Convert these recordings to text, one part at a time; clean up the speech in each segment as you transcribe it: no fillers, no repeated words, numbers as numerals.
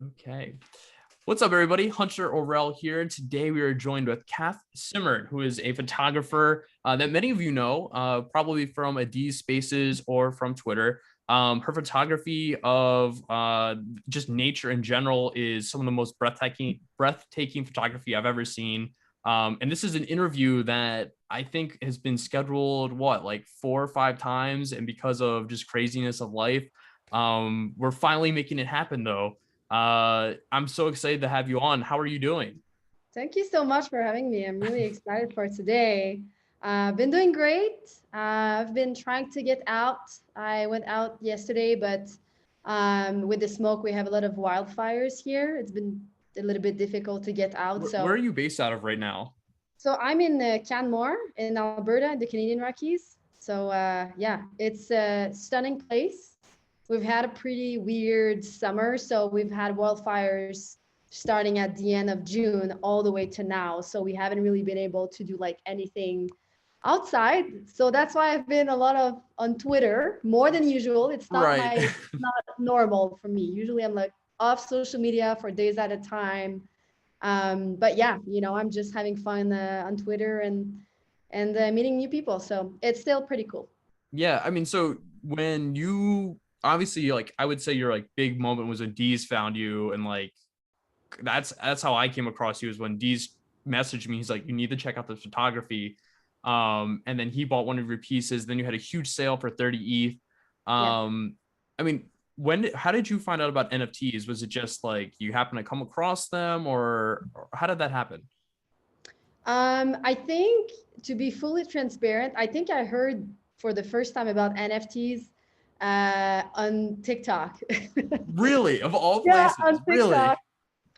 Okay. What's up, everybody? Hunter Orell here, and today we are joined with Cath Simard, who is a photographer that many of you know, probably from Adiz Spaces or from Twitter. Her photography of just nature in general is some of the most breathtaking photography I've ever seen. And this is an interview that I think has been scheduled, like 4 or 5 times, and because of just craziness of life, we're finally making it happen, though. I'm so excited to have you on. How are you doing? Thank you so much for having me. I'm really excited for today. I've been doing great. I've been trying to get out. I went out yesterday, but with the smoke, we have a lot of wildfires here. It's been a little bit difficult to get out. Where are you based out of right now? So I'm in Canmore in Alberta, in the Canadian Rockies. So yeah, it's a stunning place. We've had a pretty weird summer. So we've had wildfires starting at the end of June all the way to now. So we haven't really been able to do like anything outside. So that's why I've been a lot of on Twitter more than usual. It's not Right. my not normal for me. Usually I'm like off social media for days at a time. But yeah, I'm just having fun on Twitter and meeting new people. So it's still pretty cool. Yeah, I mean, so when you obviously, like, I would say your like big moment was when Deez found you, and like that's how I came across you, is when Deez messaged me. He's like, you need to check out the photography. And then he bought one of your pieces. Then you had a huge sale for 30 ETH. Yeah. I mean, how did you find out about NFTs? Was it just like you happened to come across them, or how did that happen? I think to be fully transparent, I think I heard for the first time about NFTs on TikTok. Really, of all Yeah, places, on really? TikTok.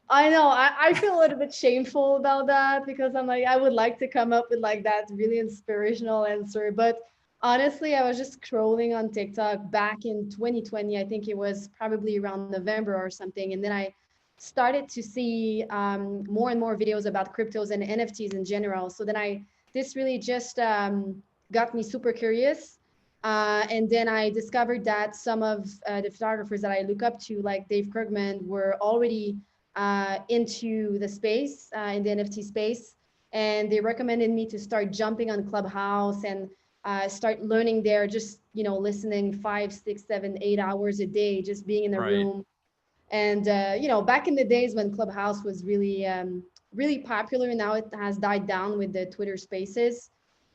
I know. I feel a little bit shameful about that because I'm like, I would like to come up with like that really inspirational answer. But honestly, I was just scrolling on TikTok back in 2020. I think it was probably around November or something. And then I started to see more and more videos about cryptos and NFTs in general. So then this really just got me super curious. And then I discovered that some of the photographers that I look up to, like Dave Krugman, were already into the space, in the NFT space. And they recommended me to start jumping on Clubhouse and start learning there, just, listening 5, 6, 7, 8 hours a day, just being in a Right. room. And, back in the days when Clubhouse was really, really popular, now it has died down with the Twitter spaces.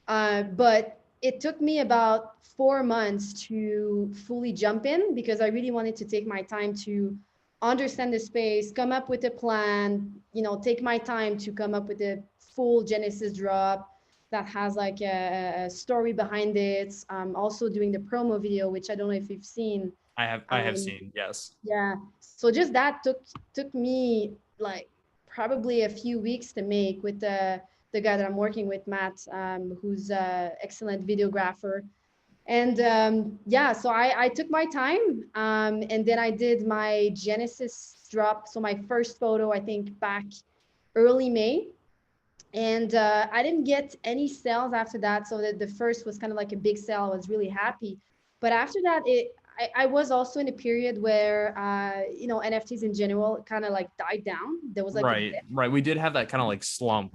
But it took me about 4 months to fully jump in because I really wanted to take my time to understand the space, come up with a plan, take my time to come up with a full Genesis drop that has like a story behind it. Also doing the promo video, which I don't know if you've seen. I have Um, seen, yes. yeah. So just that took me like probably a few weeks to make with the guy that I'm working with, Matt, who's an excellent videographer. And yeah, so I took my time, and then I did my Genesis drop. So my first photo, I think back early May, and I didn't get any sales after that. So the first was kind of like a big sale. I was really happy, but after that, I was also in a period where NFTs in general kind of like died down. There was like a Right, right. We did have that kind of like slump.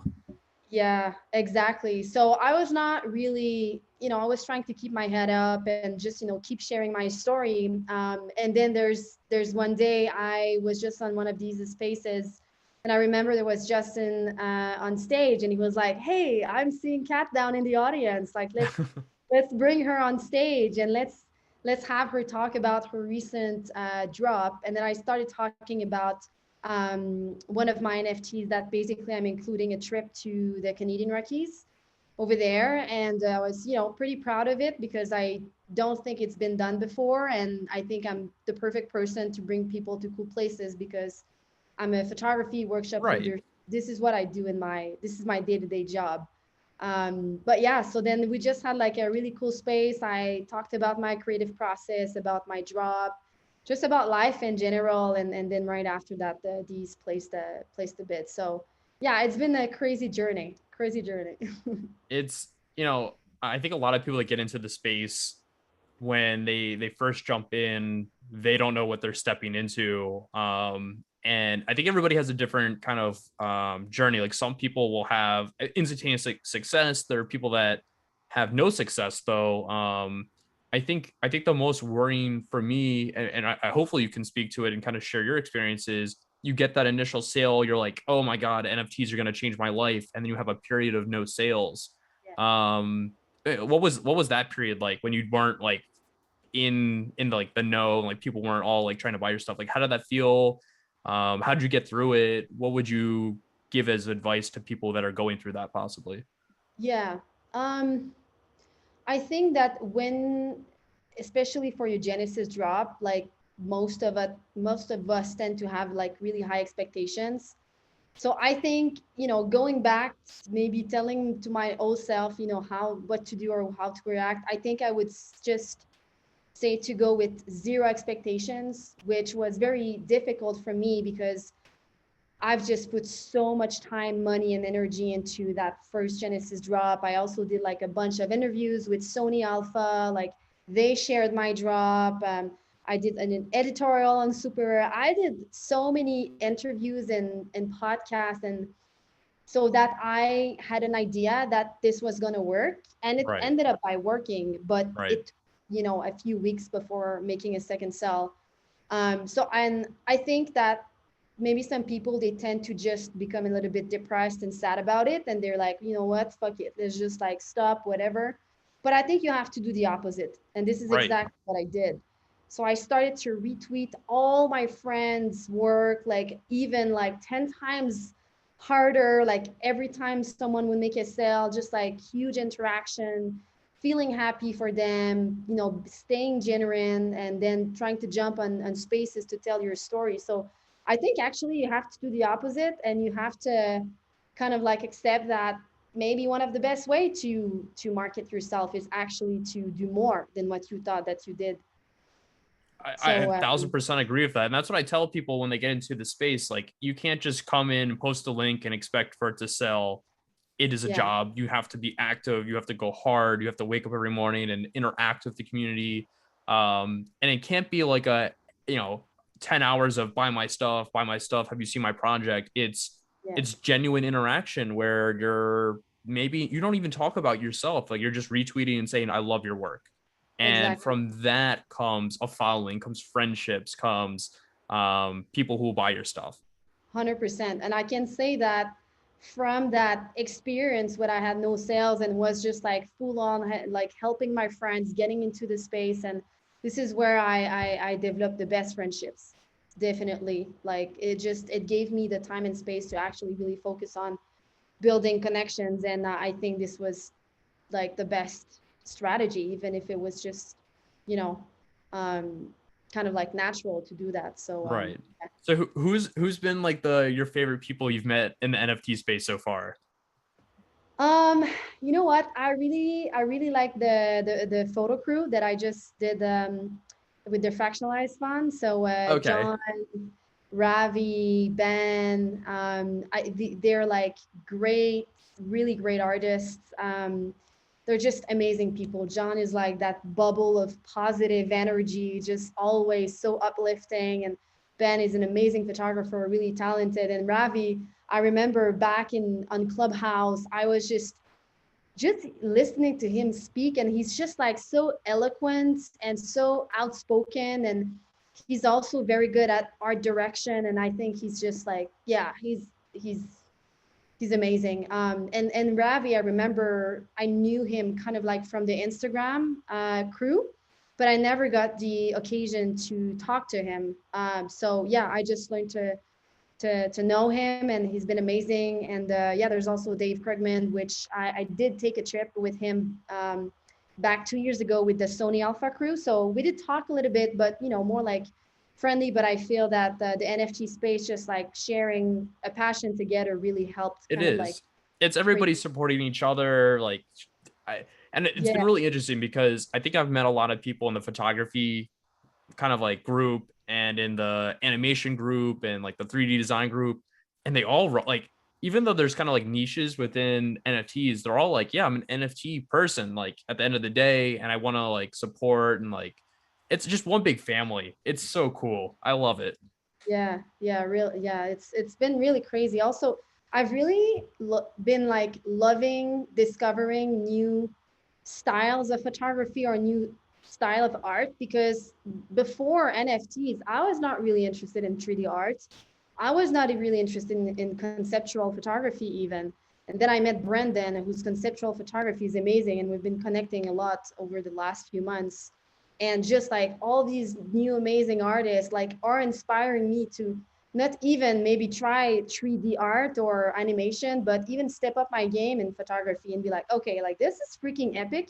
Yeah, exactly. So I was not really, I was trying to keep my head up and just, keep sharing my story. And then there's one day I was just on one of these spaces, and I remember there was Justin on stage, and he was like, "Hey, I'm seeing Kat down in the audience. Like, let's bring her on stage and let's have her talk about her recent drop." And then I started talking about one of my NFTs that basically I'm including a trip to the Canadian Rockies over there. And I was, pretty proud of it because I don't think it's been done before. And I think I'm the perfect person to bring people to cool places because I'm a photography workshop Right. leader. This is my day-to-day job. But yeah, so then we just had like a really cool space. I talked about my creative process, about my drop, just about life in general, and then right after that, these placed a bit. So yeah, it's been a crazy journey. It's, I think a lot of people that get into the space, when they first jump in, they don't know what they're stepping into. And I think everybody has a different kind of journey. Like some people will have instantaneous success. There are people that have no success though. I think the most worrying for me, and I hopefully you can speak to it and kind of share your experiences. You get that initial sale, you're like, oh my god, NFTs are going to change my life, and then you have a period of no sales. Yeah. What was that period like when you weren't like in like the know, like people weren't all like trying to buy your stuff? Like how did that feel? How did you get through it? What would you give as advice to people that are going through that possibly? Yeah. Um, I think that when, especially for your Genesis drop, like most of us tend to have like really high expectations. So I think, going back, maybe telling to my old self, what to do or how to react, I think I would just say to go with zero expectations, which was very difficult for me because I've just put so much time, money, and energy into that first Genesis drop. I also did like a bunch of interviews with Sony Alpha, like they shared my drop. I did an editorial on Super. I did so many interviews and podcasts, and so that I had an idea that this was going to work. And it Right, ended up by working, but right, it, a few weeks before making a second sell. So, and I think that maybe some people, they tend to just become a little bit depressed and sad about it, and they're like, you know what, fuck it, let's just like stop, whatever. But I think you have to do the opposite, and this is right. exactly what I did. So I started to retweet all my friends work, like even like 10 times harder, like every time someone would make a sale, just like huge interaction, feeling happy for them, staying genuine, and then trying to jump on spaces to tell your story. So I think actually you have to do the opposite, and you have to kind of like accept that maybe one of the best way to market yourself is actually to do more than what you thought that you did. I So 1,000% agree with that. And that's what I tell people when they get into the space. Like, you can't just come in and post a link and expect for it to sell. It is a yeah, job. You have to be active. You have to go hard. You have to wake up every morning and interact with the community. And it can't be like you know, 10 hours of buy my stuff, buy my stuff. Have you seen my project? yeah, It's genuine interaction where you're maybe you don't even talk about yourself. Like you're just retweeting and saying, I love your work. And exactly. from that comes a following, comes friendships, comes people who will buy your stuff. 100%. And I can say that from that experience when I had no sales and was just like full on like helping my friends getting into the space. And this is where I developed the best friendships. Definitely. Like it gave me the time and space to actually really focus on building connections. And I think this was like the best strategy, even if it was just, you know, um, kind of like natural to do that. So, Right. yeah. So who's been like the your favorite people you've met in the NFT space so far? Um, you know what? I really like the photo crew that I just did with the fractionalized fund. So Okay. John, Ravi, Ben, they're like great, really great artists. They're just amazing people. John is like that bubble of positive energy, just always so uplifting. And Ben is an amazing photographer, really talented. And Ravi, I remember back in on Clubhouse, I was just listening to him speak, and he's just like so eloquent and so outspoken, and he's also very good at art direction. And I think he's just like, yeah, he's amazing. And Ravi, I remember I knew him kind of like from the Instagram crew, but I never got the occasion to talk to him. So yeah, I just learned to know him, and he's been amazing. And yeah, there's also Dave Krugman, which I did take a trip with him back 2 years ago with the Sony Alpha crew. So we did talk a little bit, but more like friendly. But I feel that the NFT space, just like sharing a passion together, really helped It kind of like is. It's create. everybody supporting each other. Like, and it's been Yeah, really interesting because I think I've met a lot of people in the photography kind of like group and in the animation group and like the 3D design group, and they all like, even though there's kind of like niches within NFTs, they're all like, yeah, I'm an NFT person. Like at the end of the day, and I want to like support and like, it's just one big family. It's so cool. I love it. Yeah, it's been really crazy. Also, I've really been like loving discovering new styles of photography or new style of art, because before NFTs, I was not really interested in 3D art. I was not really interested in conceptual photography even. And then I met Brendan, whose conceptual photography is amazing, and we've been connecting a lot over the last few months. And just like all these new amazing artists like are inspiring me to not even maybe try 3D art or animation, but even step up my game in photography and be like, okay, like this is freaking epic.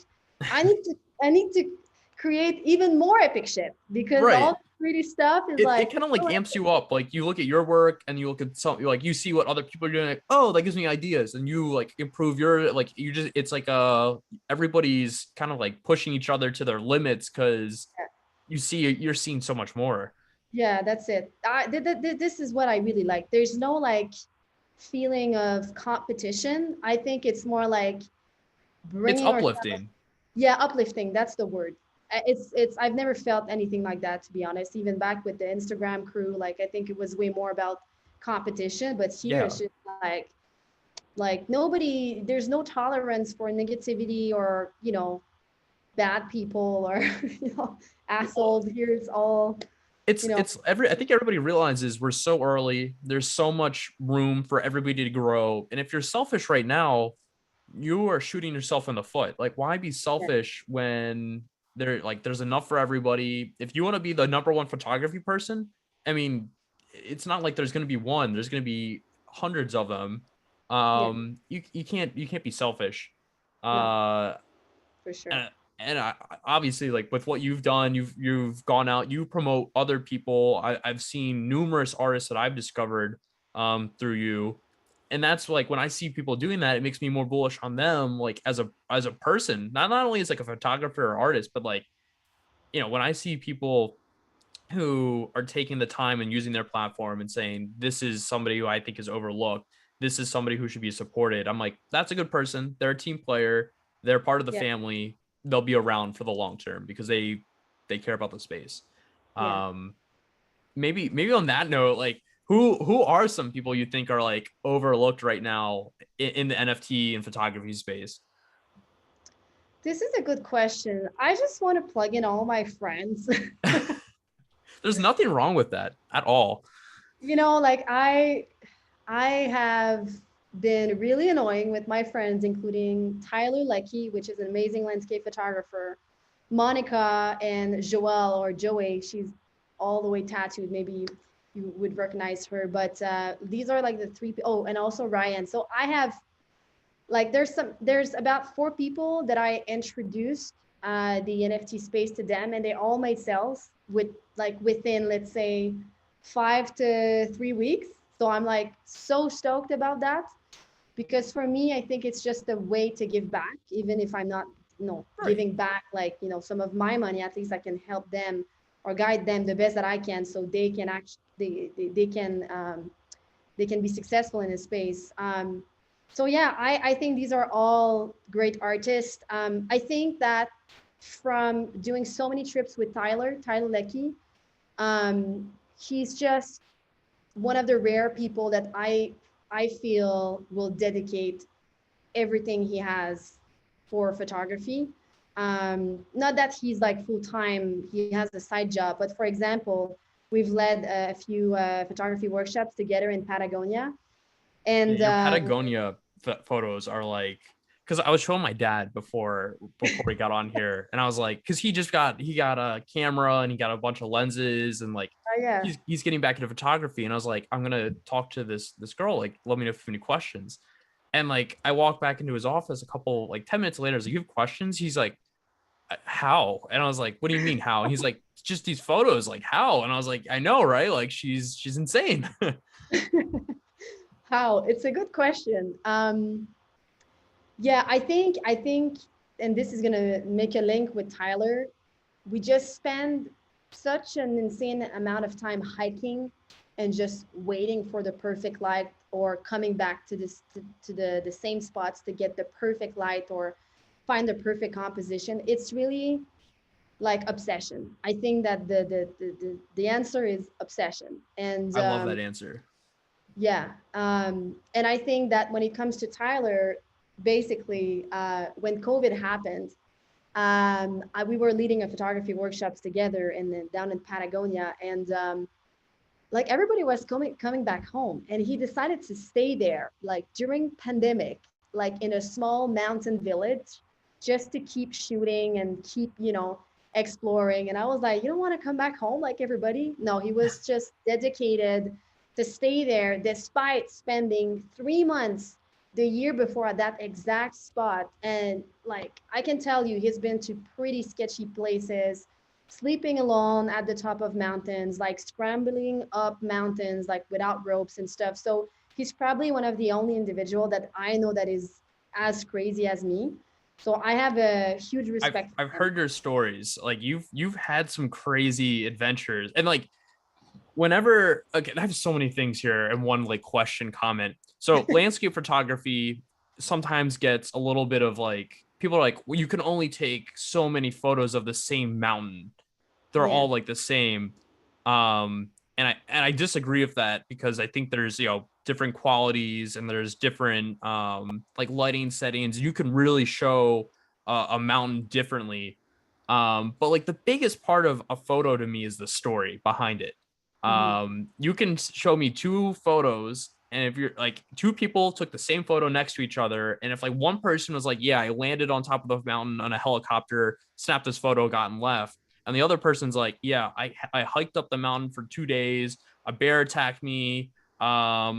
I need to I need to create even more epic shit, because all Right. the 3D stuff is It like kind of so like amps you up. Like you look at your work and you look at something, like you see what other people are doing, like, oh, that gives me ideas, and you like improve your, like, you just, it's like everybody's kind of like pushing each other to their limits because you're seeing so much more. yeah, that's it. This is what I really like. There's no like feeling of competition. I think it's more like It's bringing ourselves, uplifting. yeah, uplifting, that's the word. It's I've never felt anything like that, to be honest. Even back with the Instagram crew, like I think it was way more about competition, but here it's Yeah. just like nobody, there's no tolerance for negativity or bad people or Well, assholes. Here it's all you know it's every, I think everybody realizes we're so early. There's so much room for everybody to grow. And if you're selfish right now, you are shooting yourself in the foot. Like, why be yeah, selfish when there's enough for everybody? If you want to be the number one photography person, I mean, it's not like there's going to be one. There's going to be hundreds of them. yeah, You can't be selfish. no, Uh, for sure. and, obviously, like with what you've done, you've gone out, you promote other people. I've seen numerous artists that I've discovered through you, and that's like when I see people doing that, it makes me more bullish on them, like as a person, not only as like a photographer or artist, but like, when I see people who are taking the time and using their platform and saying, this is somebody who I think is overlooked, this is somebody who should be supported, I'm like, that's a good person, they're a team player, they're part of the Yeah, family, they'll be around for the long term because they care about the space. yeah. um maybe on that note, like, who are some people you think are like overlooked right now in the NFT and photography space? This is a good question. I just want to plug in all my friends. There's nothing wrong with that at all. Like I have been really annoying with my friends, including Tyler Leckie, which is an amazing landscape photographer, Monica, and Joelle or Joey. She's all the way tattooed. Maybe you would recognize her. But these are like the three. Oh, and also Ryan. So I have like there's about four people that I introduced the NFT space to them, and they all made sales with like within, let's say, 5 to 3 weeks. So I'm like so stoked about that, because for me I think it's just a way to give back, even if I'm not Right. giving back like some of my money. At least I can help them or guide them the best that I can, so they can actually they can be successful in this space. So yeah, I think these are all great artists. I think that from doing so many trips with Tyler Leckie, he's just one of the rare people that I feel will dedicate everything he has for photography. Not that he's like full time; he has a side job. But for example, we've led a few photography workshops together in Patagonia, Yeah, and your Patagonia photos are like, because I was showing my dad before we got on here, and I was like, because he got a camera and he got a bunch of lenses, and like yeah. he's getting back into photography, and I was like, I'm gonna talk to this girl, like, let me know if you have any questions. And like I walked back into his office a couple, like, 10 minutes later, I was like, you have questions? He's like, how? And I was like, what do you mean how? And he's like, just these photos, like, how? And I was like, I know, right? Like, she's insane. How? It's a good question. Yeah, I think, and this is gonna make a link with Tyler. We just spend such an insane amount of time hiking and just waiting for the perfect light, or coming back to to the same spots to get the perfect light or find the perfect composition. It's really like obsession. I think that the answer is obsession. And I love that answer. yeah, and I think that when it comes to Tyler, basically, when COVID happened, we were leading a photography workshops together down in Patagonia, and like everybody was coming back home, and he decided to stay there, like during pandemic, like in a small mountain village, just to keep shooting and keep, exploring. And I was like, you don't want to come back home like everybody? No, he was just dedicated to stay there despite spending 3 months the year before at that exact spot. And like I can tell you, he's been to pretty sketchy places, sleeping alone at the top of mountains, like scrambling up mountains, like without ropes and stuff. So he's probably one of the only individual that I know that is as crazy as me. So I have a huge I've respect I've for him. heard your stories. Like you've had some crazy adventures, and like whenever, okay, I have so many things here in one like question comment. So landscape photography sometimes gets a little bit of like people are like, well, you can only take so many photos of the same mountain. They're Yeah. all like the same. And I disagree with that because I think there's different qualities and there's different like lighting settings. You can really show a mountain differently. But like the biggest part of a photo to me is the story behind it. Mm-hmm. You can show me two photos, and if you're like two people took the same photo next to each other, and if like one person was like, yeah, I landed on top of the mountain on a helicopter, snapped this photo, got and left, and the other person's like, yeah, I hiked up the mountain for 2 days, a bear attacked me, I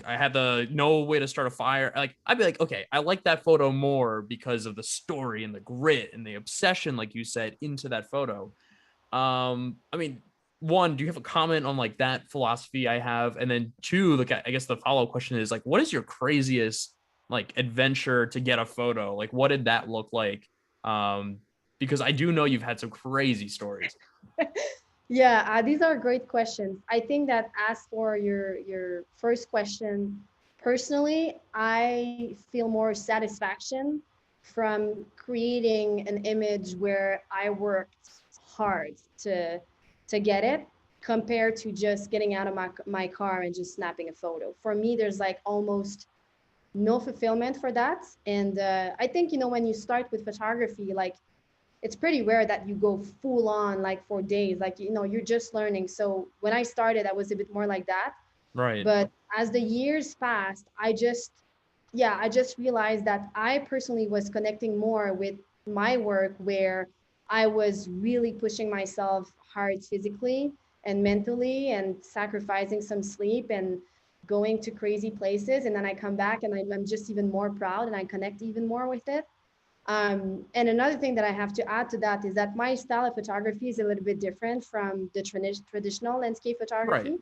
had the no way to start a fire. Like I'd be like, okay, I like that photo more because of the story and the grit and the obsession, like you said, into that photo. I mean, one, do you have a comment on like that philosophy I have? And then two, like I guess the follow-up question is like, what is your craziest like adventure to get a photo? Like, what did that look like? Um, because I do know you've had some crazy stories. Yeah, these are great questions. I think that as for your first question, personally, I feel more satisfaction from creating an image where I worked hard to get it compared to just getting out of my car and just snapping a photo. For me, there's like almost no fulfillment for that. And I think, when you start with photography, like it's pretty rare that you go full on like for days, like you're just learning. So when I started, I was a bit more like that. Right. But as the years passed, I just realized that I personally was connecting more with my work, where I was really pushing myself hard physically and mentally and sacrificing some sleep and going to crazy places, and then I come back and I'm just even more proud and I connect even more with it. And another thing that I have to add to that is that my style of photography is a little bit different from the traditional landscape Right. photography.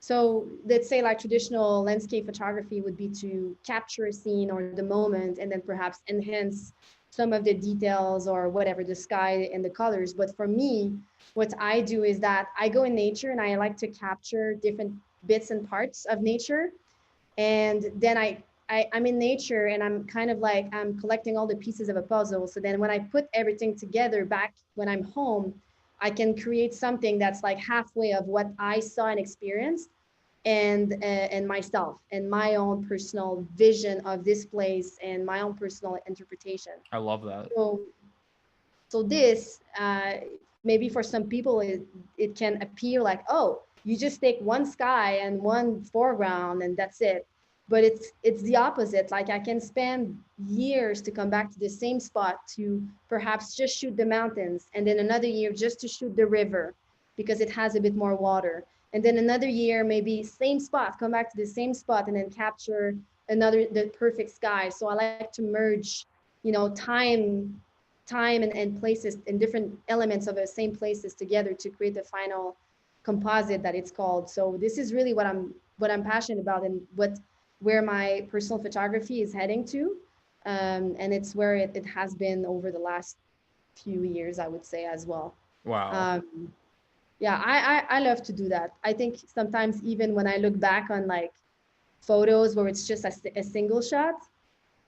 So let's say like traditional landscape photography would be to capture a scene or the moment and then perhaps enhance some of the details or whatever, the sky and the colors. But for me, what I do is that I go in nature and I like to capture different bits and parts of nature, and then I'm in nature and I'm kind of like I'm collecting all the pieces of a puzzle. So then when I put everything together back when I'm home, I can create something that's like halfway of what I saw and experienced, and myself and my own personal vision of this place and my own personal interpretation. I love that. So this maybe for some people it can appear like, oh, you just take one sky and one foreground and that's it. But it's the opposite. Like I can spend years to come back to the same spot to perhaps just shoot the mountains, and then another year just to shoot the river because it has a bit more water, and then another year maybe same spot, come back to the same spot and then capture the perfect sky. So I like to merge, time and places and different elements of the same places together to create the final composite that it's called. So this is really what I'm passionate about, and where my personal photography is heading to. And it's where it has been over the last few years, I would say, as well. Wow. um, yeah, I love to do that. I think sometimes even when I look back on like photos where it's just a single shot,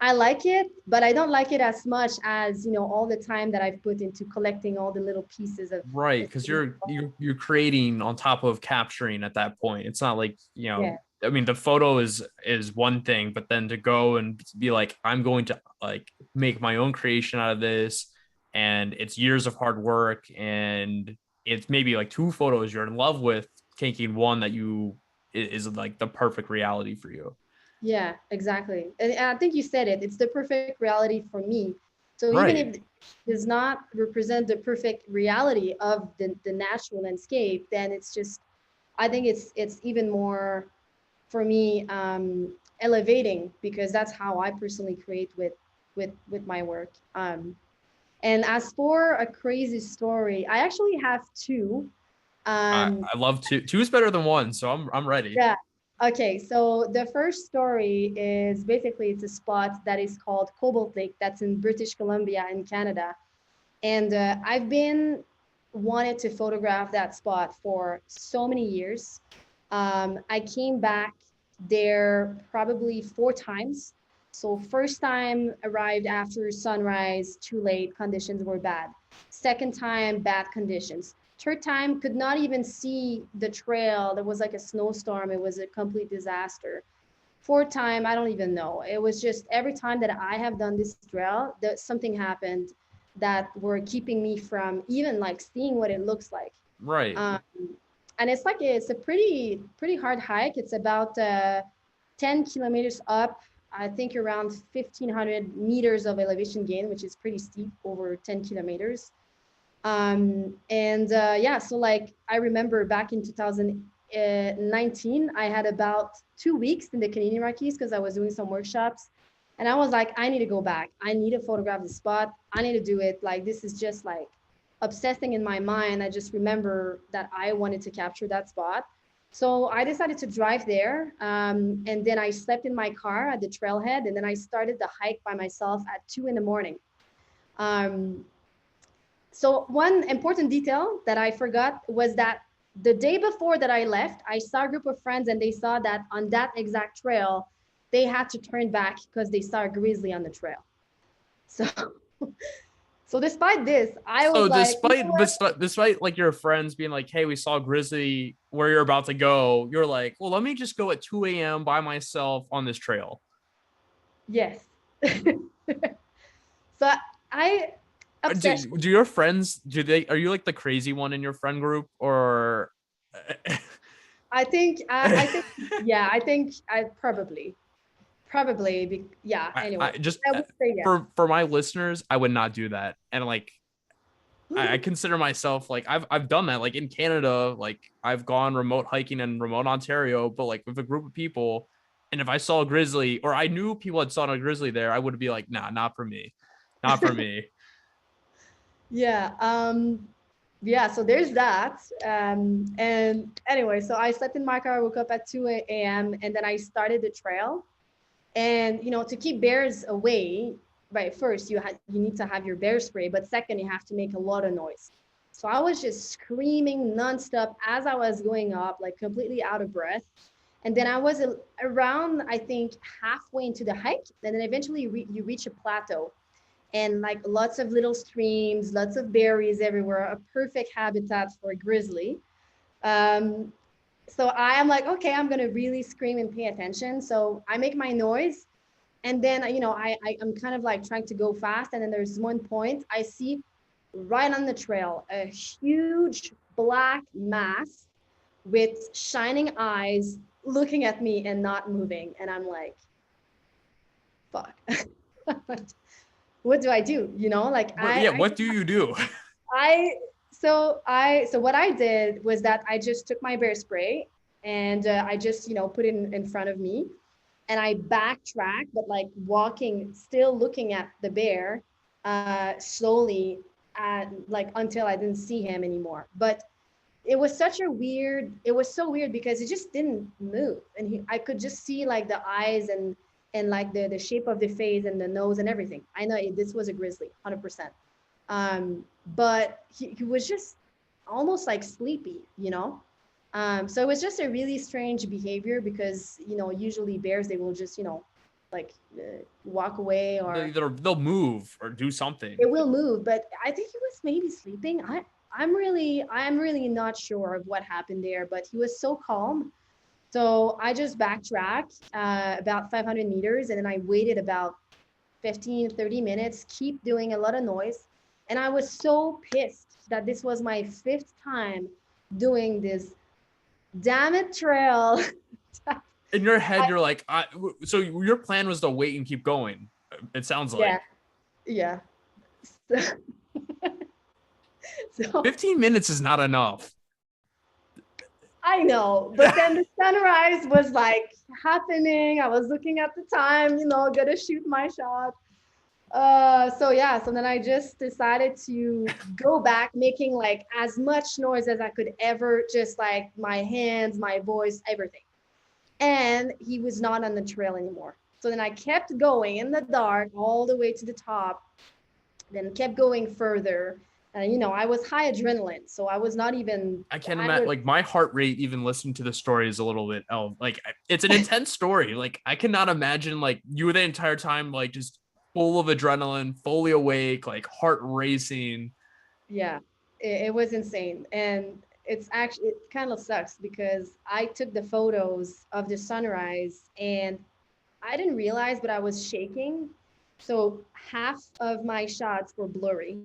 I like it, but I don't like it as much as, all the time that I've put into collecting all the little pieces of Right, the because city. you're creating on top of capturing at that point. It's not like, Yeah. I mean, the photo is one thing, but then to go and be like, I'm going to like make my own creation out of this, and it's years of hard work, and it's maybe like two photos you're in love with, taking one that you is like the perfect reality for you. Yeah, exactly. And I think you said it. It's the perfect reality for me. So even Right. if it does not represent the perfect reality of the natural landscape, then it's just, I think it's even more for me elevating, because that's how I personally create with my work. And as for a crazy story, I actually have two. I, Um, I love two. Two is better than one, so I'm ready. yeah. Okay. So the first story is basically it's a spot that is called Cobalt Lake that's in British Columbia in Canada. And I've been wanted to photograph that spot for so many years. I came back there probably 4 times. So first time arrived after sunrise, too late, conditions were bad. Second time, bad conditions. Third time, could not even see the trail. There was like a snowstorm. It was a complete disaster. Fourth time, I don't even know. It was just every time that I have done this trail, that something happened that were keeping me from even like seeing what it looks like. Right. Um, and it's a pretty hard hike. It's about 10 kilometers up. I think around 1,500 meters of elevation gain, which is pretty steep over 10 kilometers. And yeah, so like I remember back in 2019, I had about 2 weeks in the Canadian Rockies because I was doing some workshops. And I was like, I need to go back. I need to photograph the spot. I need to do it. Like, this is just like obsessing in my mind. I just remember that I wanted to capture that spot. So I decided to drive there. And then I slept in my car at the trailhead. And then I started the hike by myself at 2 in the morning. Um, so one important detail that I forgot was that the day before that I left, I saw a group of friends and they saw that on that exact trail, they had to turn back because they saw a grizzly on the trail. So, so despite this, I was So like, you know what? despite like your friends being like, "Hey, we saw a grizzly where you're about to go," you're like, "Well, let me just go at 2 a.m. by myself on this trail." Yes. So I obsession. Do your friends do they are you like the crazy one in your friend group or I think yeah, I think I probably yeah. I Anyway, just I would say yes. for my listeners, I would not do that. And like I consider myself like I've done that like in Canada, like I've gone remote hiking in remote Ontario, but like with a group of people, and if I saw a grizzly or I knew people had saw a grizzly there, I would be like, nah, not for me, not for me. Yeah. Yeah, so there's that. And anyway, so I slept in my car, woke up at 2 a.m., and then I started the trail. And to keep bears away, right, first you need to have your bear spray, but second you have to make a lot of noise. So I was just screaming nonstop as I was going up, like completely out of breath. And then I was around, I think, halfway into the hike, and then eventually you reach a plateau and like lots of little streams, lots of berries everywhere, a perfect habitat for a grizzly. Um, so I am like, okay, I'm gonna really scream and pay attention. So I make my noise, and then I'm kind of like trying to go fast, and then there's one point I see right on the trail a huge black mass with shining eyes looking at me and not moving, and I'm like, fuck. What do I do? Like But yeah, I what do you do? I so what I did was that I just took my bear spray and I just put it in front of me and I backtracked, but like walking, still looking at the bear slowly, like until I didn't see him anymore. But it was so weird because it just didn't move, and I could just see like the eyes and like the shape of the face and the nose and everything. I know this was a grizzly, 100%. But he was just almost like sleepy. So it was just a really strange behavior because usually bears, they will just like walk away, or They'll move or do something. it will move. But I think he was maybe sleeping. I'm really not sure of what happened there, but he was so calm. So I just backtracked about 500 meters, and then I waited about 15, 30 minutes, keep doing a lot of noise. And I was so pissed that this was my fifth time doing this damn it trail. In your head, you're like, so your plan was to wait and keep going. It sounds Yeah, like yeah. So, so 15 minutes is not enough. I know, but then the sunrise was like happening. I was looking at the time, gonna shoot my shot. So yeah, so then I just decided to go back, making like as much noise as I could ever, just like my hands, my voice, everything. And he was not on the trail anymore. So then I kept going in the dark all the way to the top, then kept going further. And I was high adrenaline, so I was not even. I can't I imagine. was. Like my heart rate, even listening to the story, is a little bit. Oh, like it's an intense story. Like I cannot imagine like you were the entire time like just full of adrenaline, fully awake, like heart racing. Yeah, it was insane, and it kind of sucks because I took the photos of the sunrise, and I didn't realize, but I was shaking. So half of my shots were blurry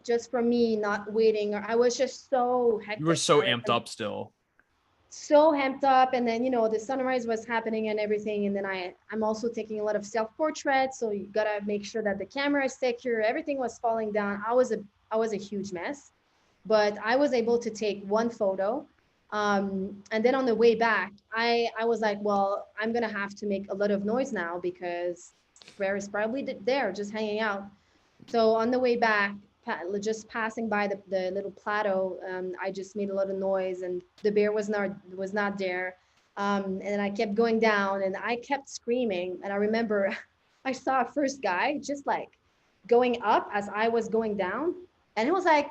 just from me not waiting. Or I was just so You were hectic. so amped up still. So amped up, and then the sunrise was happening and everything, and then I'm also taking a lot of self-portraits, so you gotta make sure that the camera is secure. Everything was falling down. I was a huge mess, but I was able to take one photo. And then on the way back, I was like, well, I'm gonna have to make a lot of noise now because Bear is probably there just hanging out. So on the way back, just passing by the little plateau, I just made a lot of noise, and the bear was not there. And I kept going down, and I kept screaming. And I remember, I saw a first guy just like going up as I was going down, and he was like,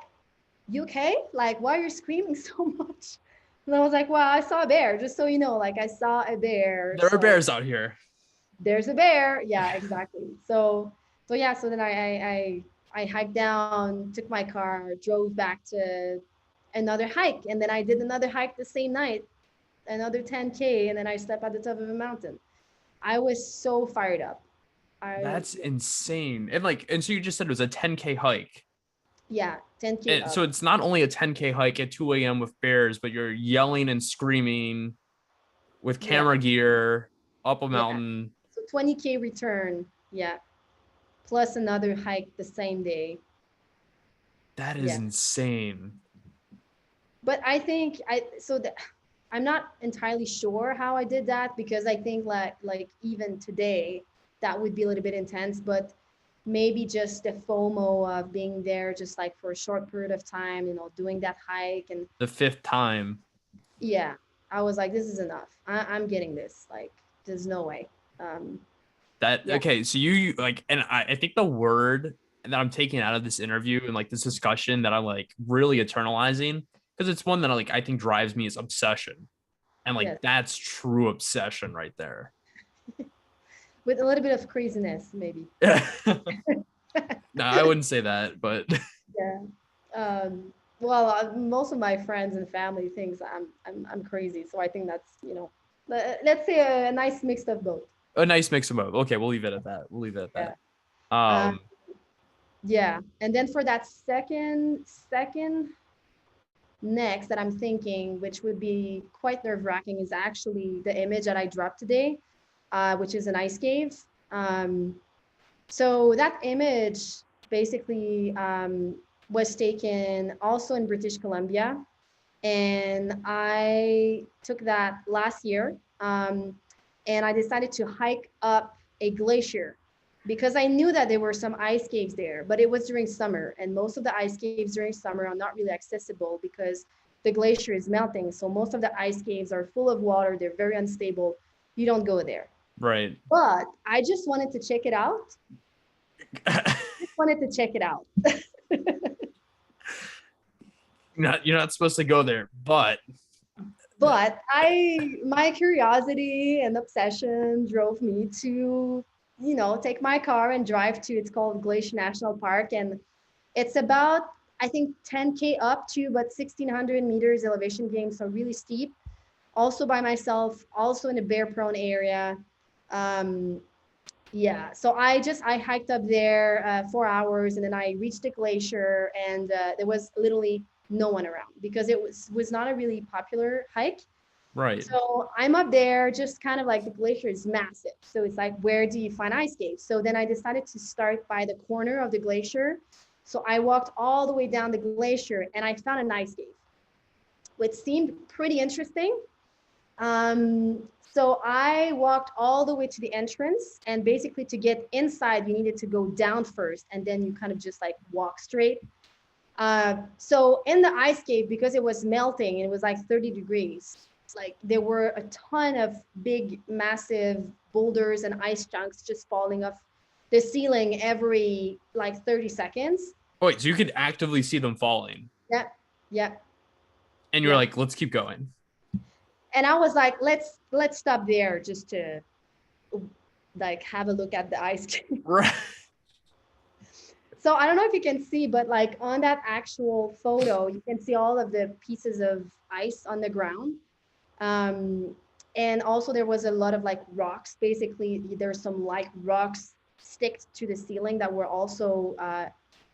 "You okay? Like, why are you screaming so much?" And I was like, "Well, I saw a bear. Just so you know, like I saw a bear. There are So bears out here. there's a bear." Yeah, exactly. So yeah, so then I hiked down, took my car, drove back to another hike, and then I did another hike the same night, another 10K, and then I slept at the top of a mountain. I was so fired up. I That's insane. And so you just said it was a 10K hike. Yeah, 10K And so up. it's not only a 10K hike at 2 a.m. with bears, but you're yelling and screaming with Yeah, camera gear up a yeah. mountain. So 20K return. Yeah, plus another hike the same day. That is Yeah. insane. But I think I'm not entirely sure how I did that, because I think like even today that would be a little bit intense, but maybe just the FOMO of being there just like for a short period of time, doing that hike. And The fifth time. yeah, I was like, this is enough. I'm getting this. Like, there's no way. Um, That yeah, okay, so you like, and I think the word that I'm taking out of this interview and like this discussion that I'm like really eternalizing, because it's one that I think drives me is obsession. And like yes, that's true obsession right there. with a little bit of craziness, maybe. No, I wouldn't say that, but Yeah. Well, most of my friends and family thinks I'm crazy, so I think that's let's say a nice mix of both. a nice mix of both. Okay, we'll leave it at that. We'll leave it at Yeah. that. Um, yeah. And then for that second next that I'm thinking, which would be quite nerve-wracking, is actually the image that I dropped today, which is an ice cave. Um, so that image basically was taken also in British Columbia, and I took that last year, and I decided to hike up a glacier because I knew that there were some ice caves there, but it was during summer, and most of the ice caves during summer are not really accessible because the glacier is melting. So most of the ice caves are full of water. They're very unstable. You don't go there. right. But I just wanted to check it out. Just wanted to check it out. You're not supposed to go there, but But my curiosity and obsession drove me to, take my car and drive to, it's called Glacier National Park. And it's about, I think, 10K up to about 1600 meters elevation gain. So really steep. Also by myself, also in a bear prone area. Um, yeah, so I hiked up there 4 hours, and then I reached the glacier, and there was literally no one around because it was not a really popular hike. Right. So I'm up there, just kind of like the glacier is massive. So it's like, where do you find ice caves? So then I decided to start by the corner of the glacier. So I walked all the way down the glacier, and I found an ice cave, which seemed pretty interesting. So I walked all the way to the entrance, and basically to get inside, you needed to go down first, and then you kind of just like walk straight. So in the ice cave, because it was melting and it was like 30 degrees, it's like there were a ton of big, massive boulders and ice chunks just falling off the ceiling every like 30 seconds. Oh, wait, so you could actively see them falling. Yeah, yeah, And you're yeah. like, let's keep going. And I was like, let's stop there just to like have a look at the ice cave. Right. So I don't know if you can see, but like on that actual photo, you can see all of the pieces of ice on the ground. And also there was a lot of like rocks. Basically, there's some like rocks sticked to the ceiling that were also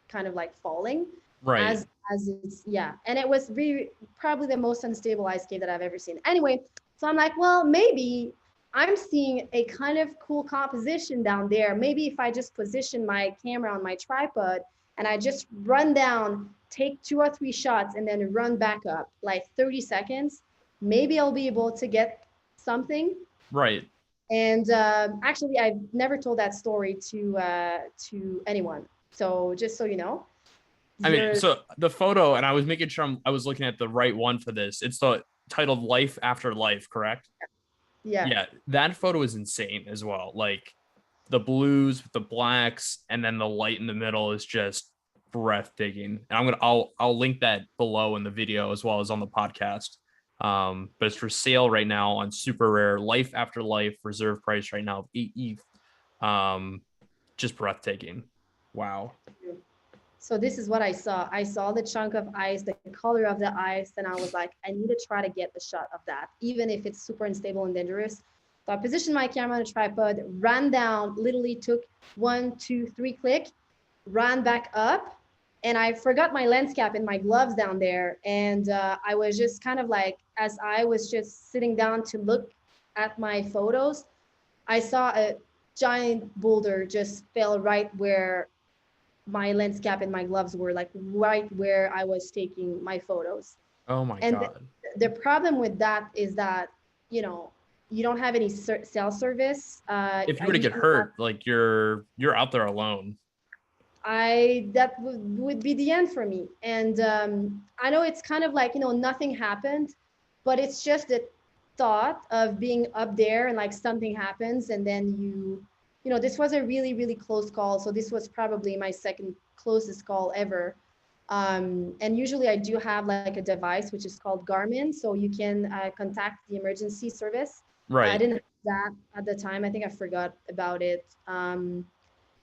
kind of like falling Right. as it's, yeah. And it was really probably the most unstable ice cave that I've ever seen. Anyway, so I'm like, well, maybe I'm seeing a kind of cool composition down there. Maybe if I just position my camera on my tripod and I just run down, take 2 or 3 shots, and then run back up like 30 seconds, maybe I'll be able to get something. Right. And actually, I've never told that story to anyone. So just so you know, I mean, so the photo, and I was making sure I was looking at the right one for this. It's the titled Life After Life, correct? yeah. Yeah, that photo is insane as well. Like the blues with the blacks, and then the light in the middle is just breathtaking. And I'll link that below in the video as well as on the podcast. But it's for sale right now on Super Rare. Life After Life, reserve price right now of 8 ETH. Just breathtaking. Wow. So this is what I saw. I saw the chunk of ice, the color of the ice, and I was like, I need to try to get a shot of that, even if it's super unstable and dangerous. So I positioned my camera on a tripod, ran down, literally took 1, 2, 3 click, ran back up, and I forgot my lens cap and my gloves down there. And I was just kind of like, as I was just sitting down to look at my photos, I saw a giant boulder just fell right where my lens cap and my gloves were, like right where I was taking my photos. Oh my And God. the problem with that is that, you don't have any cell service. If you were to get hurt, like you're out there alone. That would be the end for me. And I know it's kind of like, nothing happened, but it's just the thought of being up there and like something happens, and then this was a really, really close call. So this was probably my second closest call ever. And usually I do have like a device, which is called Garmin. So you can contact the emergency service. Right. I didn't have that at the time. I think I forgot about it.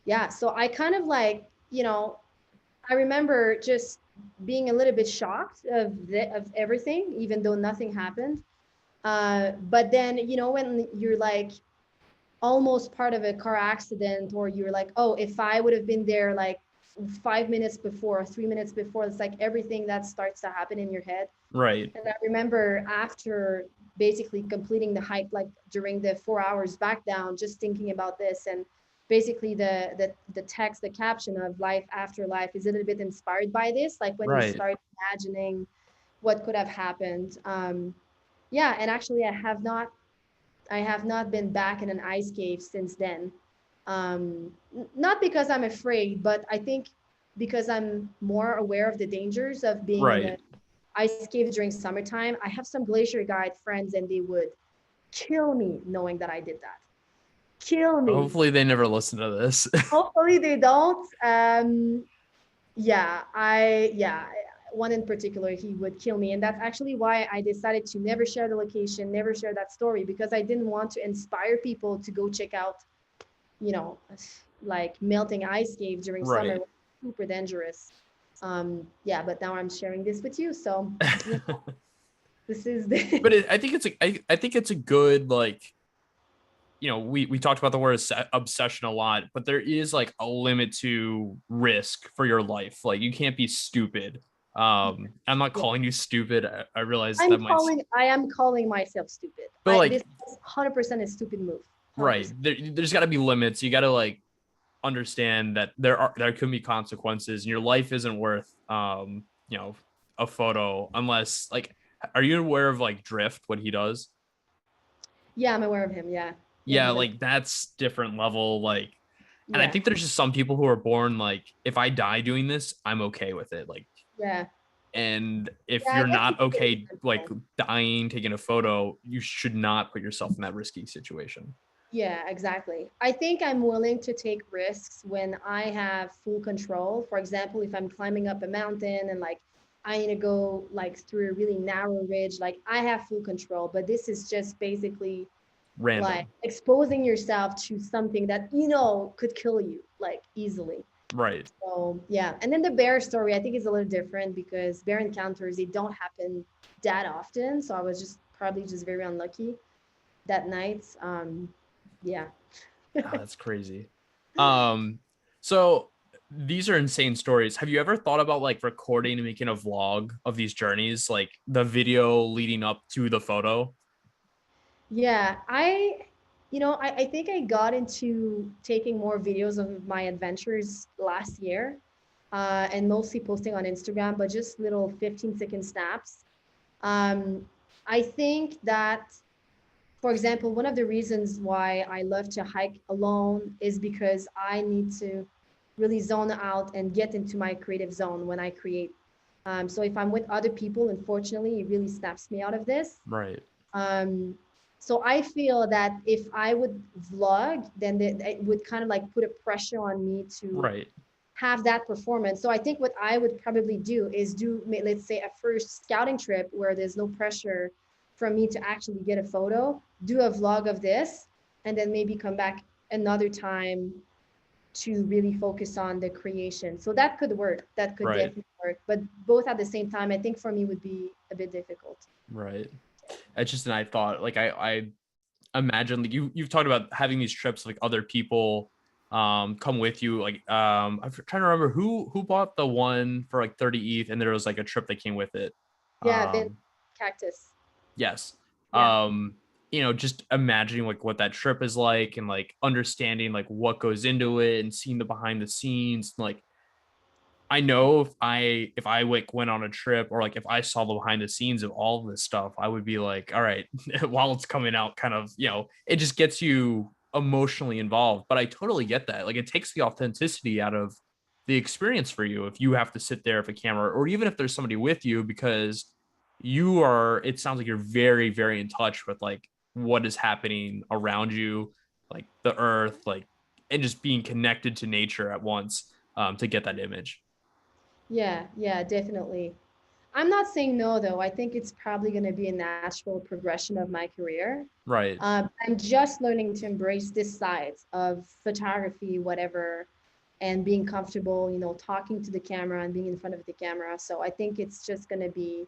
Yeah, so I kind of like, I remember just being a little bit shocked of everything, even though nothing happened. But then, when you're like almost part of a car accident, or you're like, oh, if I would have been there like 5 minutes before or 3 minutes before, it's like everything that starts to happen in your head. Right. And I remember after basically completing the hike, like during the 4 hours back down, just thinking about this, and basically the text, the caption of Life After Life is a little bit inspired by this, like when you start imagining what could have happened. Yeah, and actually I have not been back in an ice cave since then. Not because I'm afraid, but I think because I'm more aware of the dangers of being in an ice cave during summertime. I have some glacier guide friends, and they would kill me knowing that I did that. Kill me. Hopefully they never listen to this. Hopefully they don't. one in particular, he would kill me. And that's actually why I decided to never share the location, never share that story, because I didn't want to inspire people to go check out, you know, like melting ice caves during summer. Right. Super dangerous. Yeah, but now I'm sharing this with you. So yeah, this is the But I think I think it's a good, like, we talked about the word obsession a lot, but there is like a limit to risk for your life. Like, you can't be stupid. I'm not yeah. calling you stupid. I realize that might, I am calling myself stupid. but This like, is 100% a stupid move. right. 100%. There's got to be limits. You got to like understand that there could be consequences, and your life isn't worth a photo unless, like, are you aware of like Drift, what he does? Yeah, I'm aware of him. Yeah. Yeah, Yeah, he's a like that's different level, like, and I yeah. think there's just some people who are born like, if I die doing this, I'm okay with it. Like, Yeah. and if Yeah, I you're guess not it's a bit okay, like different. dying, taking a photo, you should not put yourself in that risky situation. Yeah, exactly. I think I'm willing to take risks when I have full control. For example, if I'm climbing up a mountain and like I need to go like through a really narrow ridge, like I have full control. But this is just basically like Random. exposing yourself to something that you know could kill you like easily. Right. So yeah. And then the bear story, I think is a little different because bear encounters, they don't happen that often. So I was just probably just very unlucky that night. Yeah. Oh, that's crazy. Um, so these are insane stories. Have you ever thought about like recording and making a vlog of these journeys, like the video leading up to the photo? Yeah, I think I got into taking more videos of my adventures last year, and mostly posting on Instagram, but just little 15-second snaps. Um, I think that, for example, one of the reasons why I love to hike alone is because I need to really zone out and get into my creative zone when I create. So if I'm with other people, unfortunately, it really snaps me out of this. Right. Um, so I feel that if I would vlog, then it would kind of like put a pressure on me to Right. have that performance. So I think what I would probably do is do, let's say, a first scouting trip where there's no pressure from me to actually get a photo, do a vlog of this, and then maybe come back another time to really focus on the creation. So that could work. That could Right. definitely work. But both at the same time, I think for me would be a bit difficult. Right. It's just an I thought, like, I imagine, like, you've talked about having these trips, like other people come with you. Like, I'm trying to remember who bought the one for like 30 ETH, and there was like a trip that came with it. Yeah, Vin Um Cactus. yes. Yeah. um just imagining like what that trip is like, and like understanding like what goes into it, and seeing the behind the scenes. Like, I know if I like went on a trip, or like if I saw the behind the scenes of all of this stuff, I would be like, all right, while it's coming out, kind of, it just gets you emotionally involved. But I totally get that. Like, it takes the authenticity out of the experience for you if you have to sit there with a camera, or even if there's somebody with you, because it sounds like you're very, very in touch with like what is happening around you, like the earth, like, and just being connected to nature at once, to get that image. Yeah, yeah, definitely. I'm not saying no, though. I think it's probably going to be a natural progression of my career. Right. I'm just learning to embrace this side of photography, whatever, and being comfortable, talking to the camera and being in front of the camera. So I think it's just going to be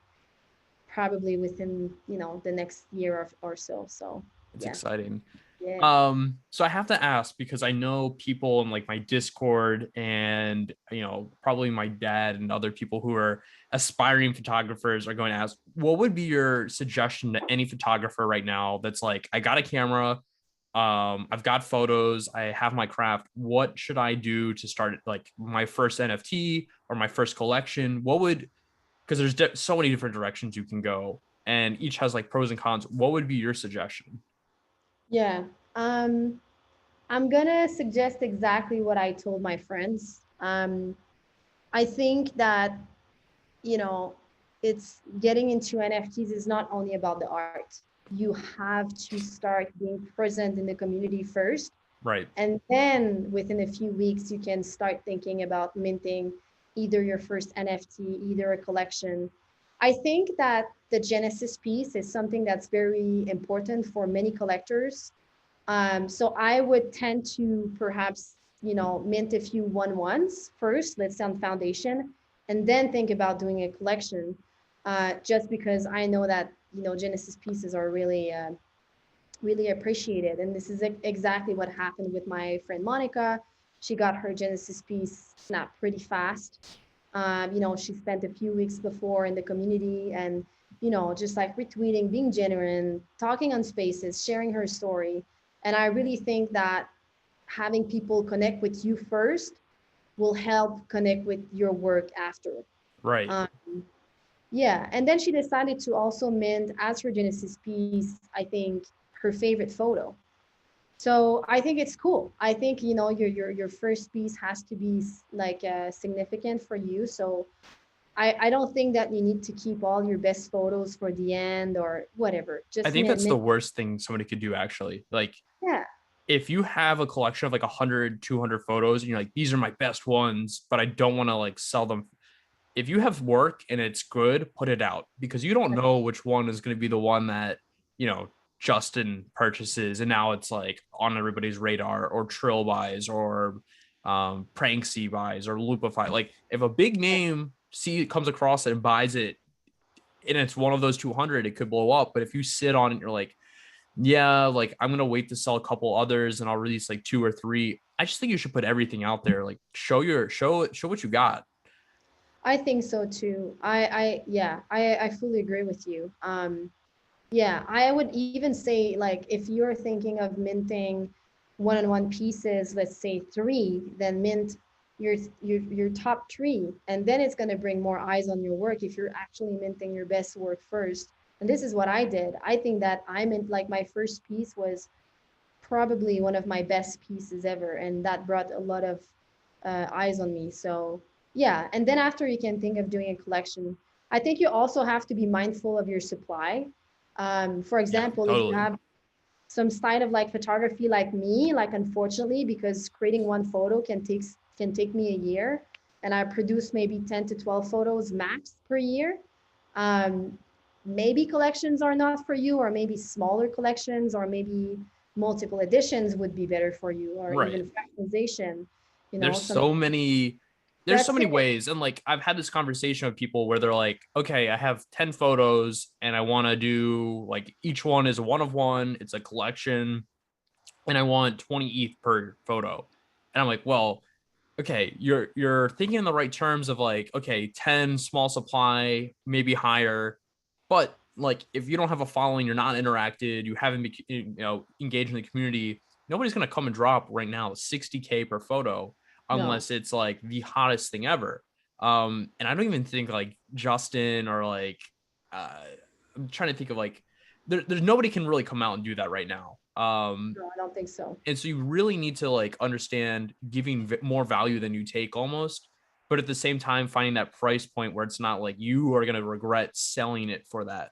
probably within, the next year or so. So It's yeah, exciting. yeah, So I have to ask, because I know people in like my Discord, and probably my dad and other people who are aspiring photographers are going to ask, what would be your suggestion to any photographer right now that's like, I got a camera, I've got photos, I have my craft. What should I do to start like my first NFT or my first collection? Because there's so many different directions you can go, and each has like pros and cons. What would be your suggestion? yeah. Um, I'm gonna suggest exactly what I told my friends. I think that you know, it's getting into NFTs is not only about the art. You have to start being present in the community first. Right. And then within a few weeks, you can start thinking about minting. either your first NFT, either a collection. I think that the Genesis piece is something that's very important for many collectors. So I would tend to perhaps, mint a few one-ones first, let's say on foundation, and then think about doing a collection, just because I know that, Genesis pieces are really, really appreciated. And this is exactly what happened with my friend Monica. She got her Genesis piece snapped pretty fast. She spent a few weeks before in the community and, just like retweeting, being genuine, talking on spaces, sharing her story. And I really think that having people connect with you first will help connect with your work after. Right. Um, yeah, and then she decided to also mint as her Genesis piece, I think, her favorite photo. So I think it's cool. I think, your first piece has to be like significant for you. So I don't think that you need to keep all your best photos for the end or whatever. I Just think that's the mint. worst thing somebody could do, actually. Like, Yeah, if you have a collection of like 100, 200 photos and you're like, these are my best ones, but I don't want to like sell them. If you have work and it's good, put it out, because you don't know which one is going to be the one that, you know, Justin purchases. And now it's like on everybody's radar, or Trill buys, or Pranksy buys, or Loopify. Like, if a big name comes across it and buys it, and it's one of those 200, it could blow up. But if you sit on it, you're like, yeah, like I'm gonna wait to sell a couple others and I'll release like two or three. I just think you should put everything out there. Like, show what you got. I think so too. Yeah, I fully agree with you. Yeah, I would even say, like, if you're thinking of minting one-on-one pieces, let's say three, then mint your top three, and then it's going to bring more eyes on your work if you're actually minting your best work first. And this is what I did. I think that I mint, like, my first piece was probably one of my best pieces ever, and that brought a lot of eyes on me. So yeah, and then after you can think of doing a collection. I think you also have to be mindful of your supply. For Yeah, example, if you totally. have some style of like photography like me, like unfortunately, because creating one photo can take me a year, and I produce maybe 10 to 12 photos max per year. Um, Maybe collections are not for you, or maybe smaller collections, or maybe multiple editions would be better for you, or Right. even fractalization, There's something. so many there's so That's many it. ways. And like, I've had this conversation with people where they're like, okay, I have 10 photos and I want to do like, each one is a one of one, it's a collection, and I want 20 ETH per photo. And I'm like, well, okay, you're thinking in the right terms of like, okay, 10 small supply, maybe higher. But like, if you don't have a following, you're not interacted, you haven't engaged in the community, nobody's going to come and drop right now 60K per photo No, unless it's like the hottest thing ever. And I don't even think like Justin or like, uh I'm trying to think of like, there's nobody can really come out and do that right now. no, I don't think so. And so you really need to like understand giving more value than you take, almost, but at the same time finding that price point where it's not like you are going to regret selling it for that.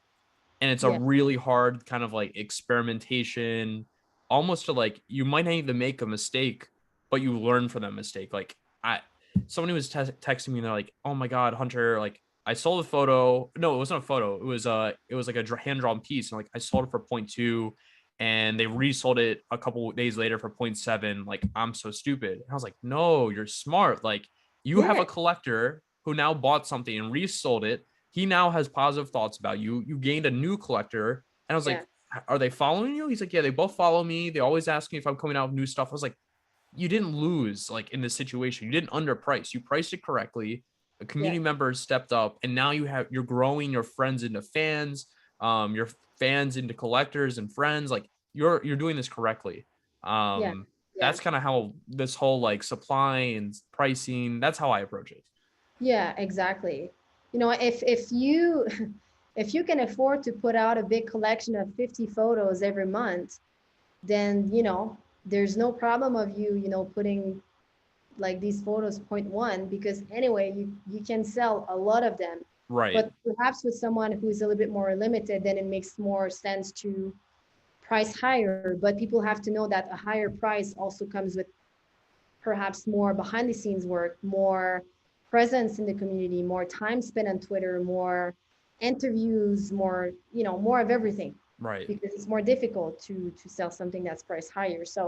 And it's a Yeah, really hard kind of like experimentation, almost to like, you might not even make a mistake, but you learn from that mistake. Like, I somebody was texting me and they're like, oh my god, Hunter, like, I sold a photo. No, it wasn't a photo. It was like a hand drawn piece. And like, I sold it for point 0.2 and they resold it a couple days later for 0.7. Like, I'm so stupid. And I was like, no, you're smart. Like, you have yeah, a collector who now bought something and resold it. He now has positive thoughts about you. You gained a new collector. And I was yeah, like, are they following you? He's like, yeah, they both follow me. They always ask me if I'm coming out with new stuff. I was like, you didn't lose like in this situation. You didn't underprice. You priced it correctly. A yeah, community member stepped up, and now you're growing your friends into fans, your fans into collectors and friends. Like, you're doing this correctly. yeah, Um, yeah. that's kind of how this whole like supply and pricing. That's how I approach it. Yeah, exactly. If you if you can afford to put out a big collection of 50 photos every month, then there's no problem of you, putting like these photos point one, because anyway you can sell a lot of them. Right. But perhaps with someone who's a little bit more limited, then it makes more sense to price higher. But people have to know that a higher price also comes with perhaps more behind the scenes work, more presence in the community, more time spent on Twitter, more interviews, more, more of everything, Right. because it's more difficult to sell something that's priced higher. So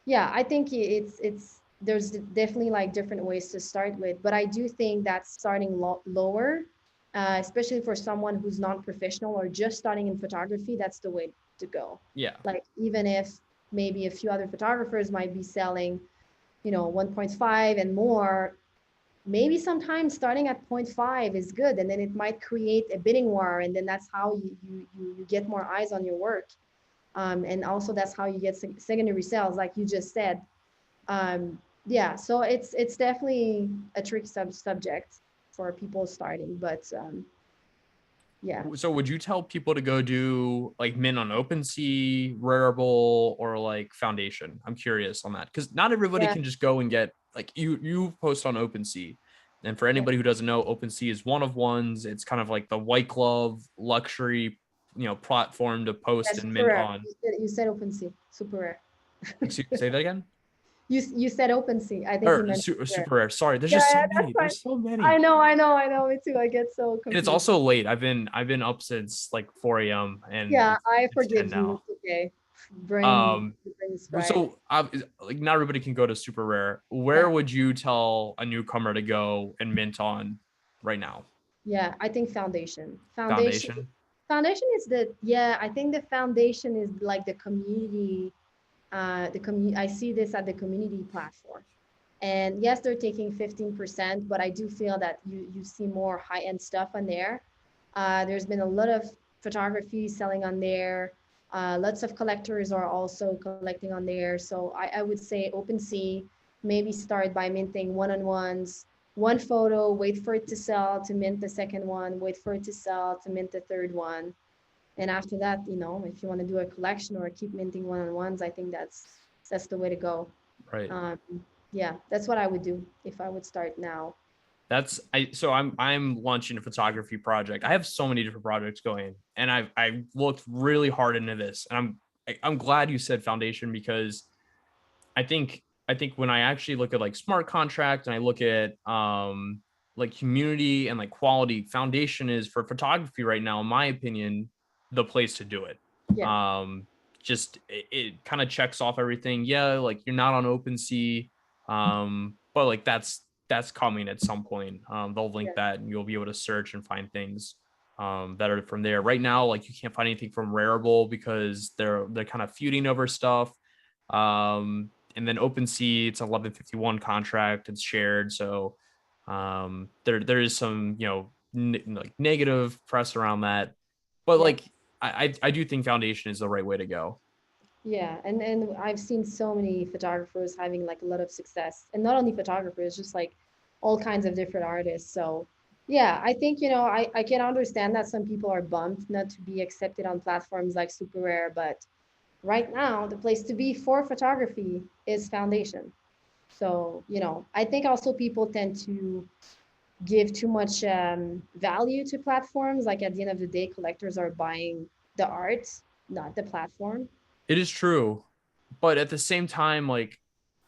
yeah, I think it's there's definitely like different ways to start with, but I do think that starting lower, especially for someone who's non-professional or just starting in photography, that's the way to go. Yeah. Like even if maybe a few other photographers might be selling, 1.5 and more, maybe sometimes starting at 0.5 is good, and then it might create a bidding war, and then that's how you get more eyes on your work. And also that's how you get secondary sales, like you just said. Yeah, so it's definitely a tricky subject for people starting, but yeah. So would you tell people to go do like mint on OpenSea, Rarible, or like Foundation? I'm curious on that because not everybody Yeah, can just go and get like you post on OpenSea. And for yeah, anybody who doesn't know, OpenSea is one of ones. It's kind of like the white glove luxury, platform to yeah, post and super mint rare. on. You said OpenSea, super rare. Say that again. You said OpenSea. I think you Or meant super rare. super rare. Sorry, there's Yeah, just so yeah, that's many. fine. There's so I many. know, I know, I know. Me too. I get so And it's confused. also late. I've been up since like 4 a.m. and Yeah, I it's 10 forgive you. now. It's okay. Um, Brain is fried. so like not everybody can go to super rare. Where Yeah, would you tell a newcomer to go and mint on right now? yeah. I think foundation. Foundation. Foundation is yeah, I think the foundation is like the community, I see this at the community platform. And yes, they're taking 15%, but I do feel that you see more high-end stuff on there. There's been a lot of photography selling on there. Lots of collectors are also collecting on there. So I would say OpenSea, maybe start by minting one-on-ones, one photo, wait for it to sell to mint the second one, wait for it to sell to mint the third one. And after that, if you want to do a collection or keep minting one-on-ones, I think that's the way to go. Right. Um, yeah, that's what I would do if I would start now. I'm launching a photography project. I have so many different projects going, and I looked really hard into this, and I'm glad you said foundation because I think when I actually look at like smart contract and I look at like community and like quality, foundation is for photography right now, in my opinion, the place to do it. Yeah, Um, just it kind of checks off everything. Yeah, like you're not on OpenSea, but like that's coming at some point. They'll link yeah, that and you'll be able to search and find things that are from there. Right now, like you can't find anything from Rarible because they're kind of feuding over stuff. And then OpenSea, it's 1151 contract. It's shared, so there is some like negative press around that, but yeah, like I do think foundation is the right way to go. yeah. And I've seen so many photographers having like a lot of success, and not only photographers, just like all kinds of different artists. So yeah, I think I can understand that some people are bummed not to be accepted on platforms like Super Rare, but right now the place to be for photography is foundation. So I think also people tend to give too much value to platforms. Like at the end of the day, collectors are buying the art, not the platform. It is true, but at the same time, like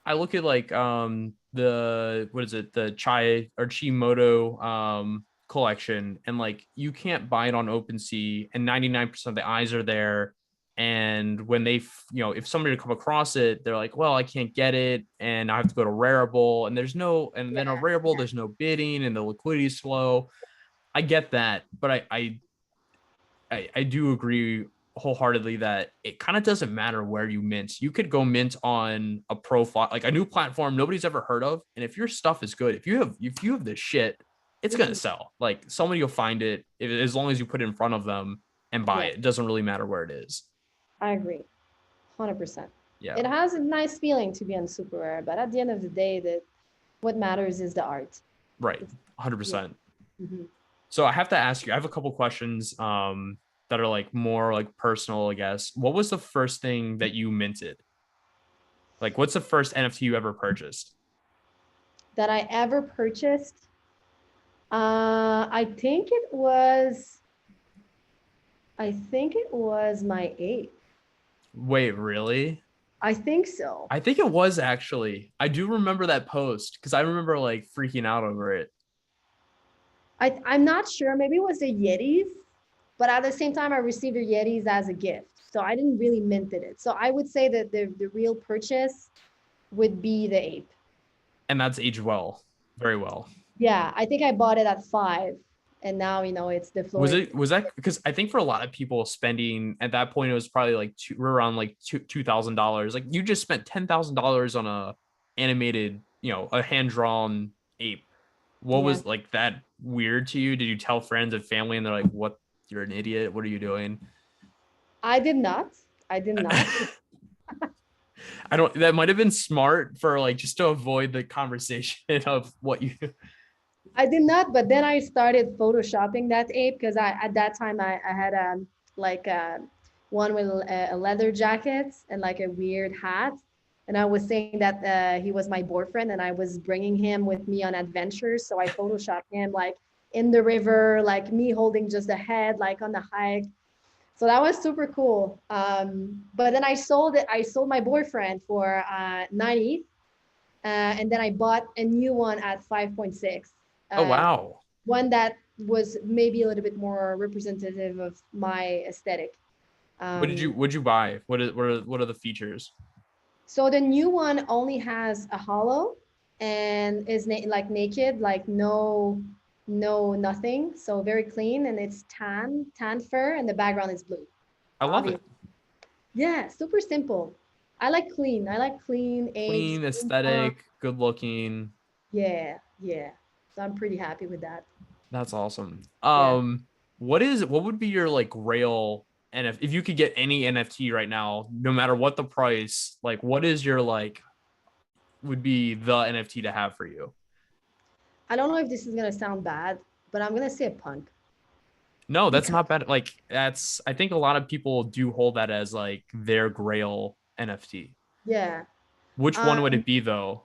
I look at like the what is it, the Chai or Chimoto collection, and like you can't buy it on OpenSea, and 99% of the eyes are there. And when they, if somebody to come across it, they're like, well, I can't get it, and I have to go to Rarible, and and then on Yeah, Rarible, yeah, there's no bidding, and the liquidity is slow. I get that, but I do agree wholeheartedly that it kind of doesn't matter where you mint. You could go mint on a profile, like a new platform nobody's ever heard of, and if your stuff is good, if you have this shit, it's gonna mhm, sell. Like somebody will find it as long as you put it in front of them and buy yeah. it. It doesn't really matter where it is. I agree, 100%. Yeah, It has a nice feeling to be on Super Rare, but at the end of the day, that what matters is the art. right, It's, yeah. 100%. Mhm. So I have to ask you. I have a couple questions that are like more like personal, I guess. What was the first thing that you minted? Like, what's the first NFT you ever purchased? That I ever purchased. I think it was. I think it was my eighth. Wait, really? I think so. I think it was actually. I do remember that post because I remember like freaking out over it. I'm not sure. Maybe it was the Yetis, but at the same time, I received the Yetis as a gift. So I didn't really mint it. So I would say that the real purchase would be the ape. And that's aged well, very well. Yeah, I think I bought it at 5, and now it's the Was Florida. it was that because I think for a lot of people spending at that point it was probably like around like $2,000. Like you just spent $10,000 on a animated, a hand drawn ape. What Yeah, was like that weird to you? Did you tell friends and family and they're like, "What? You're an idiot. What are you doing?" I did not. I did not. I don't. That might have been smart for like just to avoid the conversation of what you. I did not, but then I started photoshopping that ape because I at that time I had like one with a leather jacket and like a weird hat, and I was saying that he was my boyfriend and I was bringing him with me on adventures. So I photoshopped him like in the river, like me holding just a head, like on the hike. So that was super cool. But then I sold it. I sold my boyfriend for 90, and then I bought a new one at 5.6. Oh Uh, wow! one that was maybe a little bit more representative of my aesthetic. What did you Um, What'd you buy? What are the features? so the new one only has a hollow and is like naked, like no nothing. So very clean, and it's tan fur, and the background is blue. I love Obvious. it. Yeah, super simple. I like clean. I like clean apes, Clean, clean punk. aesthetic, good looking. Yeah, yeah. So I'm pretty happy with that. That's awesome. Yeah. What would be your like rail NFT if you could get any NFT right now, no matter what the price, like what is your like would be the NFT to have for you? I don't know if this is gonna sound bad, but I'm gonna say a punk No, that's because not bad. Like that's I think a lot of people do hold that as like their grail NFT. yeah. Which one would Um, it be though?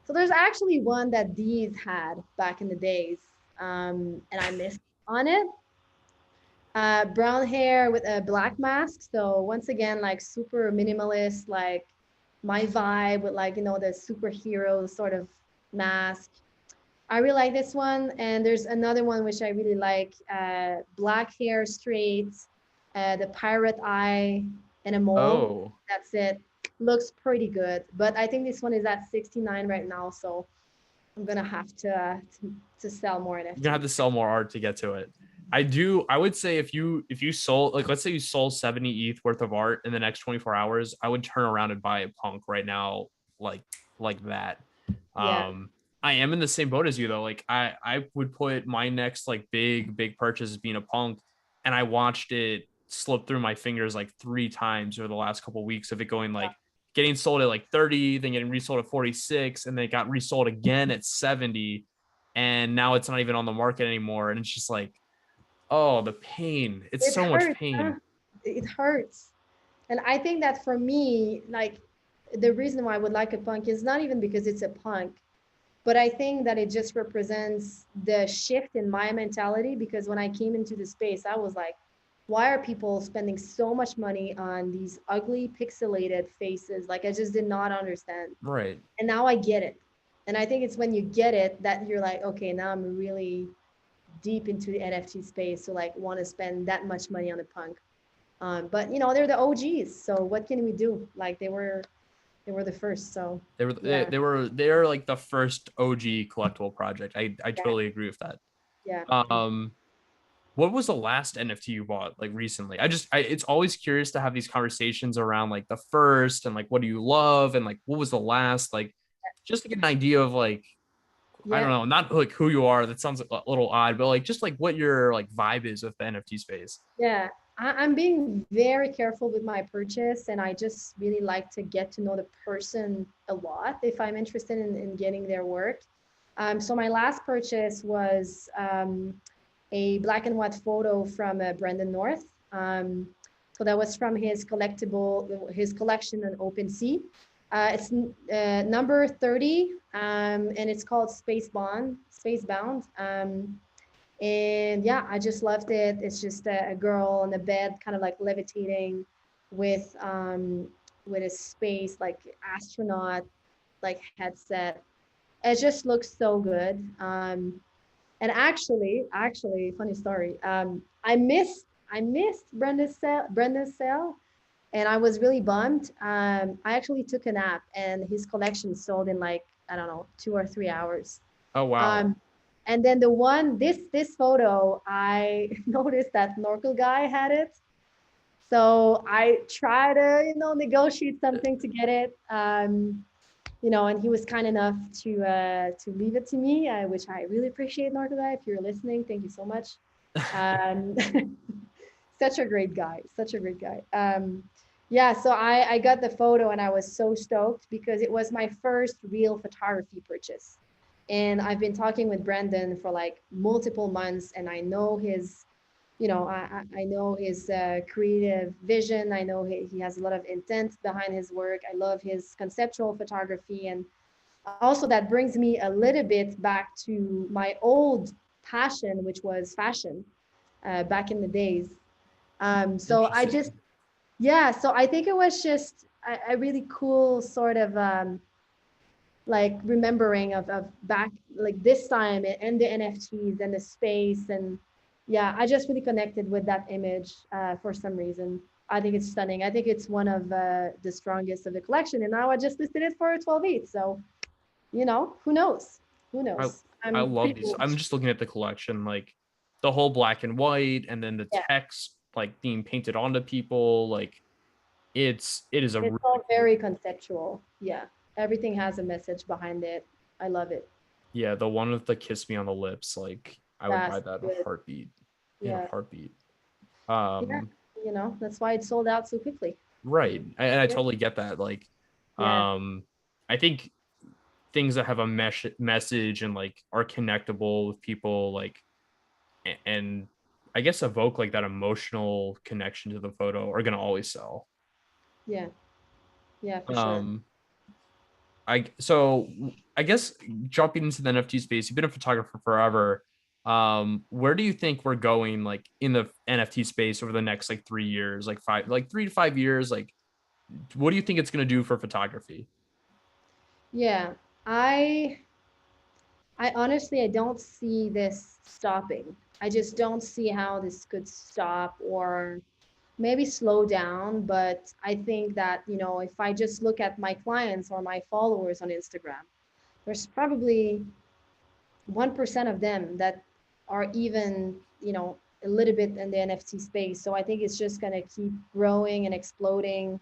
so there's actually one that Dee's had back in the days, and I missed on it. Brown hair with a black mask. So once again, like super minimalist, like my vibe with like the superhero sort of mask. I really like this one. And there's another one which I really like. Black hair, straight, the pirate eye, and a mole. Oh, That's it. Looks pretty good. But I think this one is at 69 right now, so I'm gonna have to sell more you're gonna have NFTs. to sell more art to get to it. I would say if you sold like let's say you sold 70 ETH worth of art in the next 24 hours, I would turn around and buy a punk right now, like like that. Yeah. Um, I am in the same boat as you though. Like I would put my next like big purchase as being a punk, and I watched it slip through my fingers like 3 times over the last couple of weeks of it going like getting sold at like 30, then getting resold at 46, and then it got resold again at 70, and now it's not even on the market anymore. And it's just like, oh, the pain. It's It so much hurts, huh? pain. It hurts. And I think that for me, like the reason why I would like a punk is not even because it's a punk, but I think that it just represents the shift in my mentality. Because when I came into the space, I was like, why are people spending so much money on these ugly pixelated faces? Like I just did not understand. Right. And now I get it. And I think it's when you get it that you're like, okay, now I'm really deep into the NFT space. So like want to spend that much money on a punk. But they're the OGs. So what can we do? Like they were the first. So They were yeah, they're like the first OG collectible project. I yeah, totally agree with that. yeah. Um, what was the last NFT you bought like recently? It's always curious to have these conversations around like the first and like what do you love and like what was the last like just to get an idea of like I don't Yeah. know, not like who you are. That sounds a little odd, but like just like what your like vibe is with the NFT space. Yeah, I'm being very careful with my purchase, and I just really like to get to know the person a lot if I'm interested in getting their work. So my last purchase was a black and white photo from Brendan North. So that was from his collection on OpenSea. It's number 30, and it's called Spacebound. And yeah, I just loved it. It's just a girl on the bed, kind of like levitating with with a space like astronaut like headset. It just looks so good. And actually, funny story. I missed Brenda's sale, and I was really bummed. I actually took a nap, and his collection sold in like I don't know 2 or 3 hours. Oh wow. Um, and then this photo, I noticed that Norcal guy had it, so I try to negotiate something to get it. And he was kind enough to leave it to me, which I really appreciate, Norcal guy. If you're listening, thank you so much. Um, such a great guy, such a great guy. Yeah, so I got the photo and I was so stoked because it was my first real photography purchase. And I've been talking with Brandon for like multiple months, and I know his, I know his creative vision. I know he has a lot of intent behind his work. I love his conceptual photography. And also, that brings me a little bit back to my old passion, which was fashion back in the days. So I just, Interesting. yeah, so I think it was just a really cool sort of like remembering of back like this time and the NFTs and the space. And yeah, I just really connected with that image for some reason. I think it's stunning. I think it's one of the strongest of the collection. And now I just listed it for 12 each. So, who knows? Who I knows? I I'm love pretty these. I'm bullish. just looking at the collection, like the whole black and white, and then the Yeah, text like being painted onto people. Like it is a it's really all cool. very conceptual. Yeah, everything has a message behind it. I love it. Yeah, the one with the kiss me on the lips, like I would buy That's that in a good. heartbeat. In a Yeah, heartbeat. yeah. Um, That's why it sold out so quickly. right. And I Good. totally get that. Like, Yeah, um, I think things that have a message and like are connectable with people, like, and I guess evoke like that emotional connection to the photo are gonna always sell. yeah, yeah, for sure. Um, I guess jumping into the NFT space, you've been a photographer forever. Where do you think we're going like in the NFT space over the next like 3 years, like 3 to 5 years? Like, what do you think it's gonna do for photography? Yeah, I I don't see this stopping. I just don't see how this could stop or maybe slow down. But I think that, if I just look at my clients or my followers on Instagram, there's probably 1% of them that are even, a little bit in the NFT space. So I think it's just going to keep growing and exploding.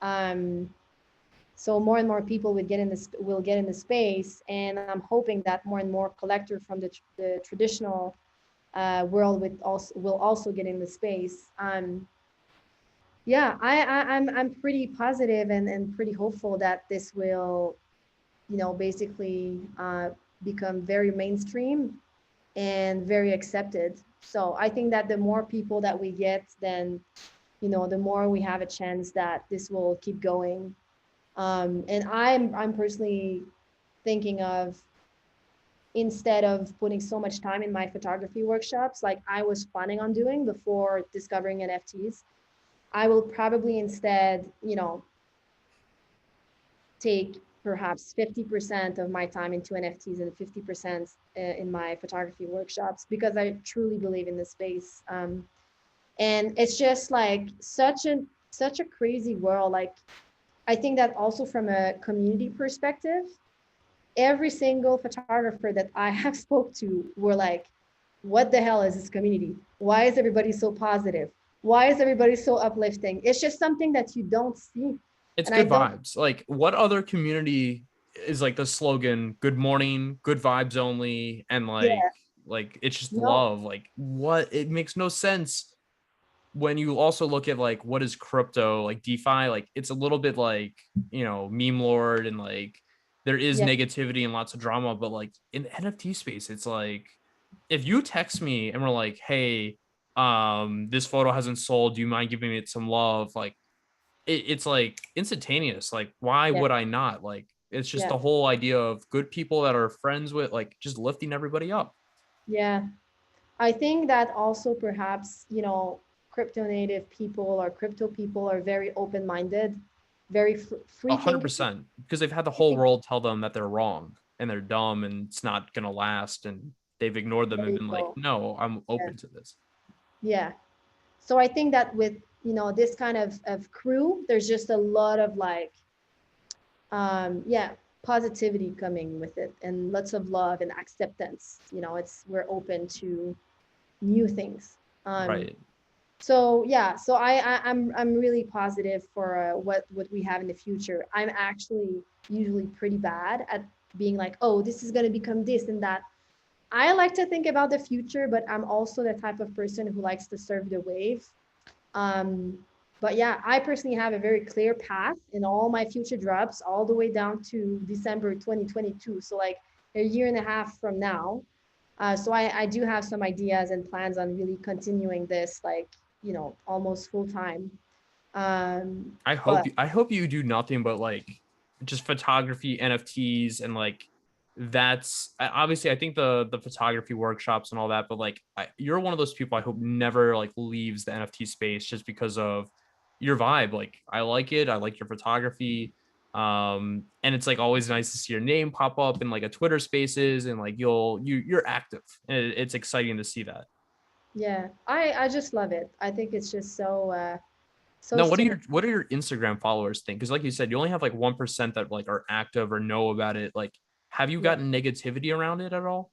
Um, so more and more people will get in the space, and I'm hoping that more and more collector from the traditional world will also get in the space. Yeah, I'm pretty positive and pretty hopeful that this will, basically become very mainstream and very accepted. So I think that the more people that we get, then the more we have a chance that this will keep going. And I'm personally thinking of, instead of putting so much time in my photography workshops like I was planning on doing before discovering NFTs, I will probably instead, take perhaps 50% of my time into NFTs and 50% in my photography workshops, because I truly believe in this space. And it's just like such a crazy world. Like, I think that also from a community perspective, every single photographer that I have spoke to were like, what the hell is this community? Why is everybody so positive? Why is everybody so uplifting? It's just something that you don't see. It's And I good don't, vibes. Like, what other community is like the slogan "Good morning, good vibes only," and yeah, like it's just no, love. Like, what? It makes no sense when you also look at like what is crypto, like DeFi. Like, it's a little bit like meme lord, and like there is yeah, negativity and lots of drama. But like in the NFT space, it's like if you text me and we're like, "Hey, this photo hasn't sold. Do you mind giving it some love?" Like it's like instantaneous. Like, why yeah, would I not? Like, it's just yeah, the whole idea of good people that are friends with, like, just lifting everybody up. yeah. I think that also perhaps, crypto native people or crypto people are very open minded. very a free hundred thinking. percent, because they've had the Free whole thinking. world tell them that they're wrong and they're dumb and it's not gonna last, and they've ignored them There and you been like, go. no, I'm Yeah. open to this. Yeah. So I think that with, this kind of crew, there's just a lot of like, yeah, positivity coming with it and lots of love and acceptance. We're open to new things. Um, Right. so yeah, so I'm really positive for what we have in the future. I'm actually usually pretty bad at being like, oh, this is gonna become this and that. I like to think about the future, but I'm also the type of person who likes to surf the wave. Um, but yeah, I personally have a very clear path in all my future drops, all the way down to December 2022. So like a year and a half from now. So I do have some ideas and plans on really continuing this, like, almost full time. But I hope you do nothing but like just photography, NFTs, and like that's obviously I think the photography workshops and all that, but like you're one of those people I hope never like leaves the NFT space just because of your vibe. Like I like it, I like your photography. And it's like always nice to see your name pop up in like a Twitter spaces, and like you're active, and it's exciting to see that. yeah, I just love it. I think it's just so Now, stimulating. what are your Instagram followers think? Because like you said, you only have like 1% that like are active or know about it. Like, have you Yeah. gotten negativity around it at all?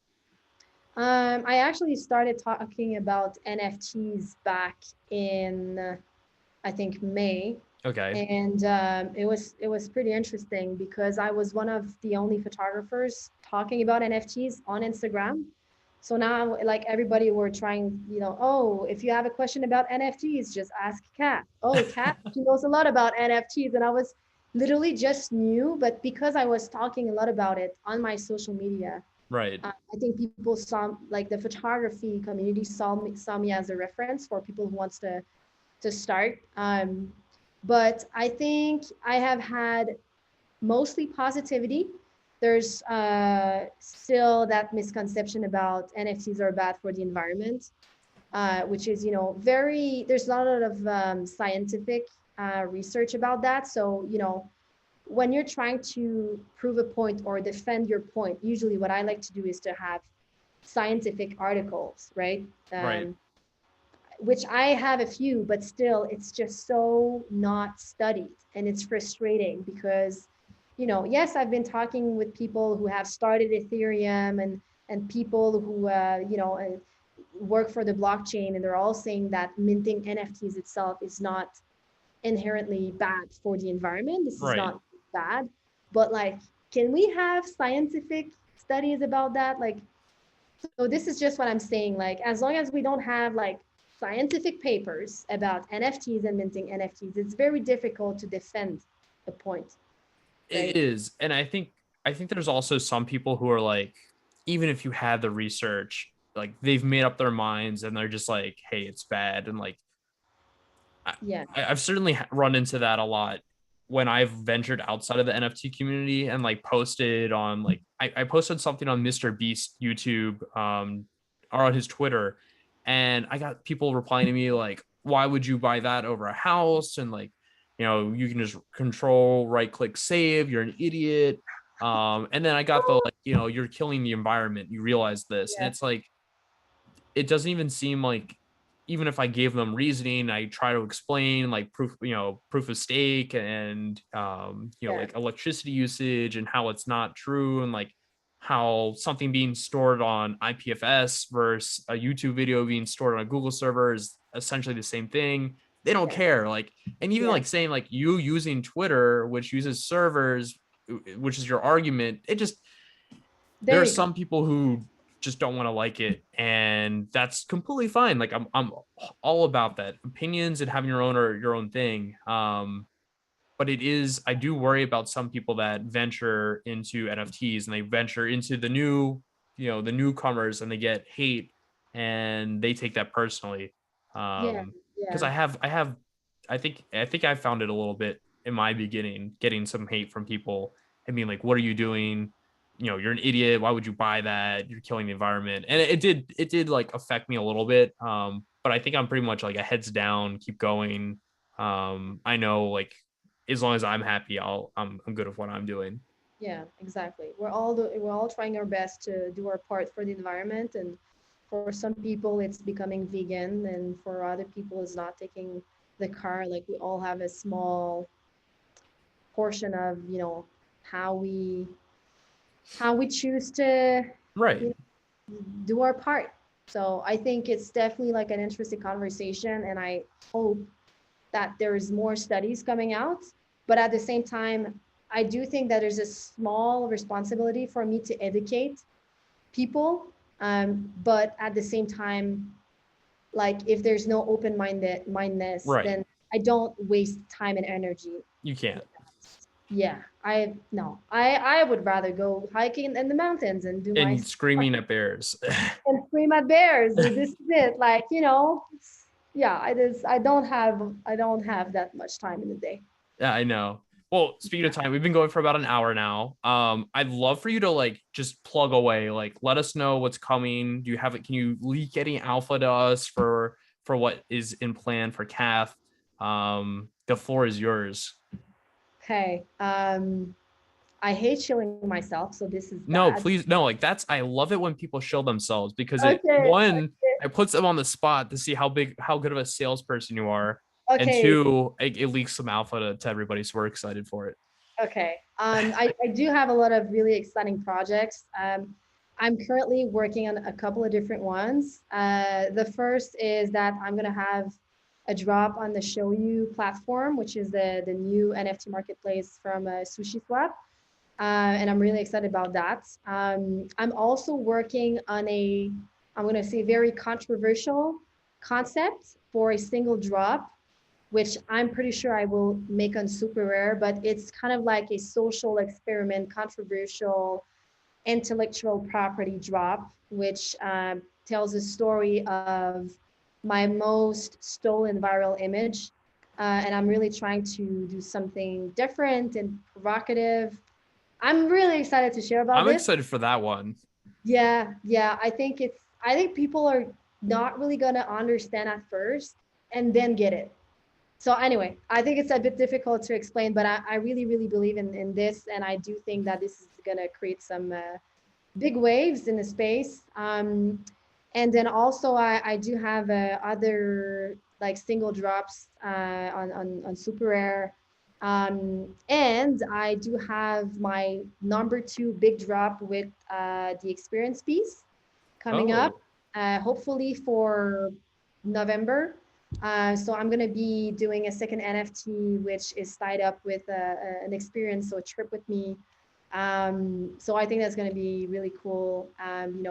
I actually started talking about NFTs back in, I think, May, Okay. and it was pretty interesting because I was one of the only photographers talking about NFTs on Instagram. So now, like, everybody were trying, oh, if you have a question about NFTs, just ask Cath. Oh, Cath, she knows a lot about NFTs, and I was literally just new, but because I was talking a lot about it on my social media, Right. I think people saw, like, the photography community saw me as a reference for people who wants to start. But I think I have had mostly positivity. There's still that misconception about NFTs are bad for the environment, which is, there's not a lot of scientific research about that. So, when you're trying to prove a point or defend your point, usually what I like to do is to have scientific articles, right? Right. Which I have a few, but still, it's just so not studied. And it's frustrating because, yes, I've been talking with people who have started Ethereum and people who, work for the blockchain, and they're all saying that minting NFTs itself is not inherently bad for the environment. This is Right. not bad. But like, can we have scientific studies about that? Like, so this is just what I'm saying. Like, as long as we don't have like scientific papers about NFTs and minting NFTs, it's very difficult to defend the point, It right? is. And I think there's also some people who are like, even if you had the research, like they've made up their minds and they're just like, hey, it's bad. And like I, Yeah, I've certainly run into that a lot when I've ventured outside of the NFT community and like posted on like I posted something on Mr. Beast YouTube or on his Twitter, and I got people replying to me like, why would you buy that over a house? And like, you can just control right click save, you're an idiot. And then I got the like, you're killing the environment. You realize this. And yeah, it's like it doesn't even seem like, even if I gave them reasoning, I try to explain like proof of stake and yeah, like electricity usage and how it's not true, and like how something being stored on IPFS versus a YouTube video being stored on a Google server is essentially the same thing. They don't yeah, care. Like, and even yeah. like saying like you using Twitter, which uses servers, which is your argument, it just, there There are you go. some people who just don't want to like it, and that's completely fine. Like I'm all about that. Opinions and having your own or your own thing. But it is, I do worry about some people that venture into NFTs and they venture into the new, the newcomers, and they get hate and they take that personally. Yeah, Because yeah, I think I found it a little bit in my beginning, getting some hate from people and being like, "What are you doing? You're an idiot. Why would you buy that? You're killing the environment." And it did like affect me a little bit. But I think I'm pretty much like a heads down, keep going. I know like as long as I'm happy, I'm good with what I'm doing. Yeah, exactly. We're all trying our best to do our part for the environment, and for some people it's becoming vegan, and for other people it's not taking the car. Like we all have a small portion of, how we how we choose to, Right. you know, do our part. So I think it's definitely like an interesting conversation, and I hope that there's more studies coming out. But at the same time, I do think that there's a small responsibility for me to educate people. But at the same time, like if there's no mindedness, Right. then I don't waste time and energy. You can't. Yeah, I no, I would rather go hiking in the mountains and do my And screaming at bears. and scream at bears. This is it. Like, yeah, I don't have that much time in the day. Yeah, I know. Well, speaking of time, we've been going for about an hour now. I'd love for you to like just plug away, like let us know what's coming. Do you have it? Can you leak any alpha to us for what is in plan for Cath? The floor is yours. Okay. I hate shilling myself, so this is No, bad. please, no, like that's I love it when people show themselves because it Okay. one, it puts them on the spot to see how good of a salesperson you are. And Okay. two, it leaks some alpha to everybody. So we're excited for it. Okay. I do have a lot of really exciting projects. I'm currently working on a couple of different ones. The first is that I'm going to have a drop on the Show You platform, which is the new NFT marketplace from Sushi Swap. And I'm really excited about that. I'm also working on I'm going to say, very controversial concept for a single drop, which I'm pretty sure I will make on Super Rare, but it's kind of like a social experiment, controversial intellectual property drop, which tells a story of my most stolen viral image. And I'm really trying to do something different and provocative. I'm really excited to share about I'm this. excited for that one. Yeah. I think people are not really gonna understand at first and then get it. So anyway, I think it's a bit difficult to explain, but I really, really believe in this, and I do think that this is gonna create some big waves in the space. And then also I do have other like single drops on Super Rare. And I do have my number two big drop with the experience piece coming up, Oh, hopefully for November. So I'm going to be doing a second NFT, which is tied up with an experience, so a trip with me. So I think that's going to be really cool,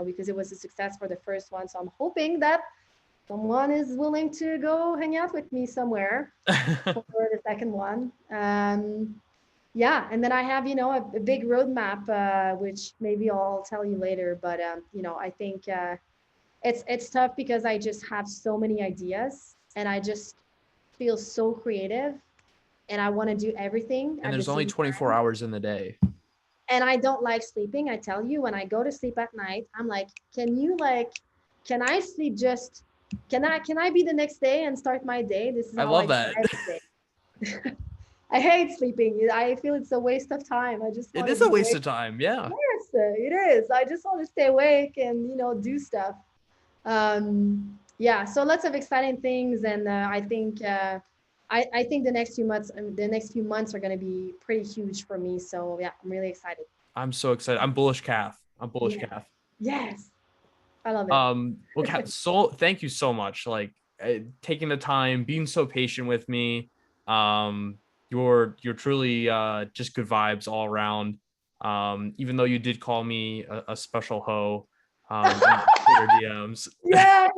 because it was a success for the first one. So I'm hoping that someone is willing to go hang out with me somewhere for the second one. Yeah, and then I have, a big roadmap, which maybe I'll tell you later. But I think it's tough because I just have so many ideas, and I just feel so creative, and I want to do everything and at the there's only same 24 time. hours in the day. And I don't like sleeping. I tell you, when I go to sleep at night, I'm like, can I sleep just, can I be the next day and start my day? This is I how I love do that. every day. I hate sleeping. I feel it's a waste of time. I just It want to is a be waste awake. of time. Yeah. Yes, it is. I just want to stay awake and, do stuff. Yeah, so lots of exciting things, and I think the next few months are going to be pretty huge for me. So yeah, I'm really excited. I'm so excited. I'm bullish, Cath. I'm bullish, Yeah. Cath. Yes, I love it. Well, Cath, so thank you so much. Like taking the time, being so patient with me. Um, you're truly just good vibes all around. Even though you did call me a special hoe in Twitter DMs. Yeah.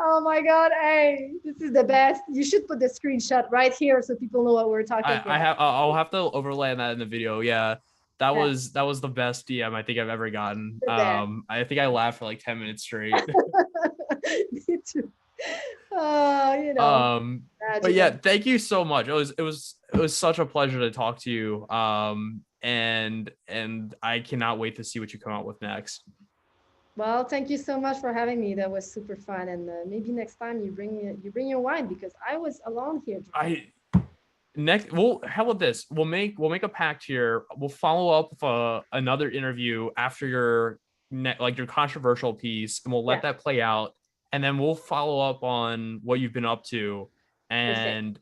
Oh my God. Hey, this is the best. You should put the screenshot right here so people know what we're talking I about. have I'll have to overlay that in the video. Yeah. Yeah, That was the best DM I think I've ever gotten. the best. I think I laughed for like 10 minutes straight. Me too. Um, but yeah, Magical. thank you so much. It was such a pleasure to talk to you. And I cannot wait to see what you come out with next. Well, thank you so much for having me. That was super fun. And maybe next time you bring your wine, because I was alone here drinking. I next, well, how about this? We'll make a pact here. We'll follow up with another interview after your like your controversial piece, and we'll let Yeah, that play out, and then we'll follow up on what you've been up to. perfect. And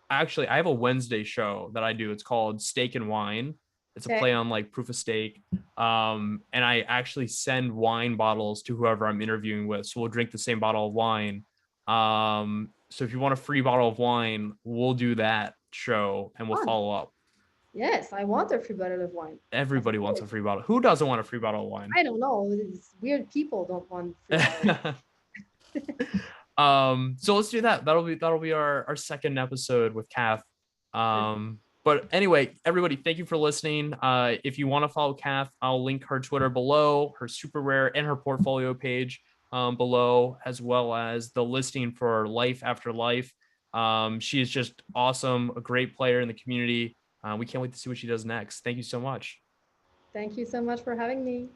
actually, I have a Wednesday show that I do. It's called Steak and Wine. It's a play Okay. on like proof of stake. And I actually send wine bottles to whoever I'm interviewing with. So we'll drink the same bottle of wine. So if you want a free bottle of wine, we'll do that show and we'll Fun. follow up. Yes, I want a free bottle of wine. Of Everybody wants a course. free bottle. Who doesn't want a free bottle of wine? I don't know. It's weird people don't want free bottle. So let's do that. That'll be our second episode with Cath. But anyway, everybody, thank you for listening. If you want to follow Cath, I'll link her Twitter below, her super rare and her portfolio page below, as well as the listing for Life After Life. She is just awesome, a great player in the community. We can't wait to see what she does next. Thank you so much. Thank you so much for having me.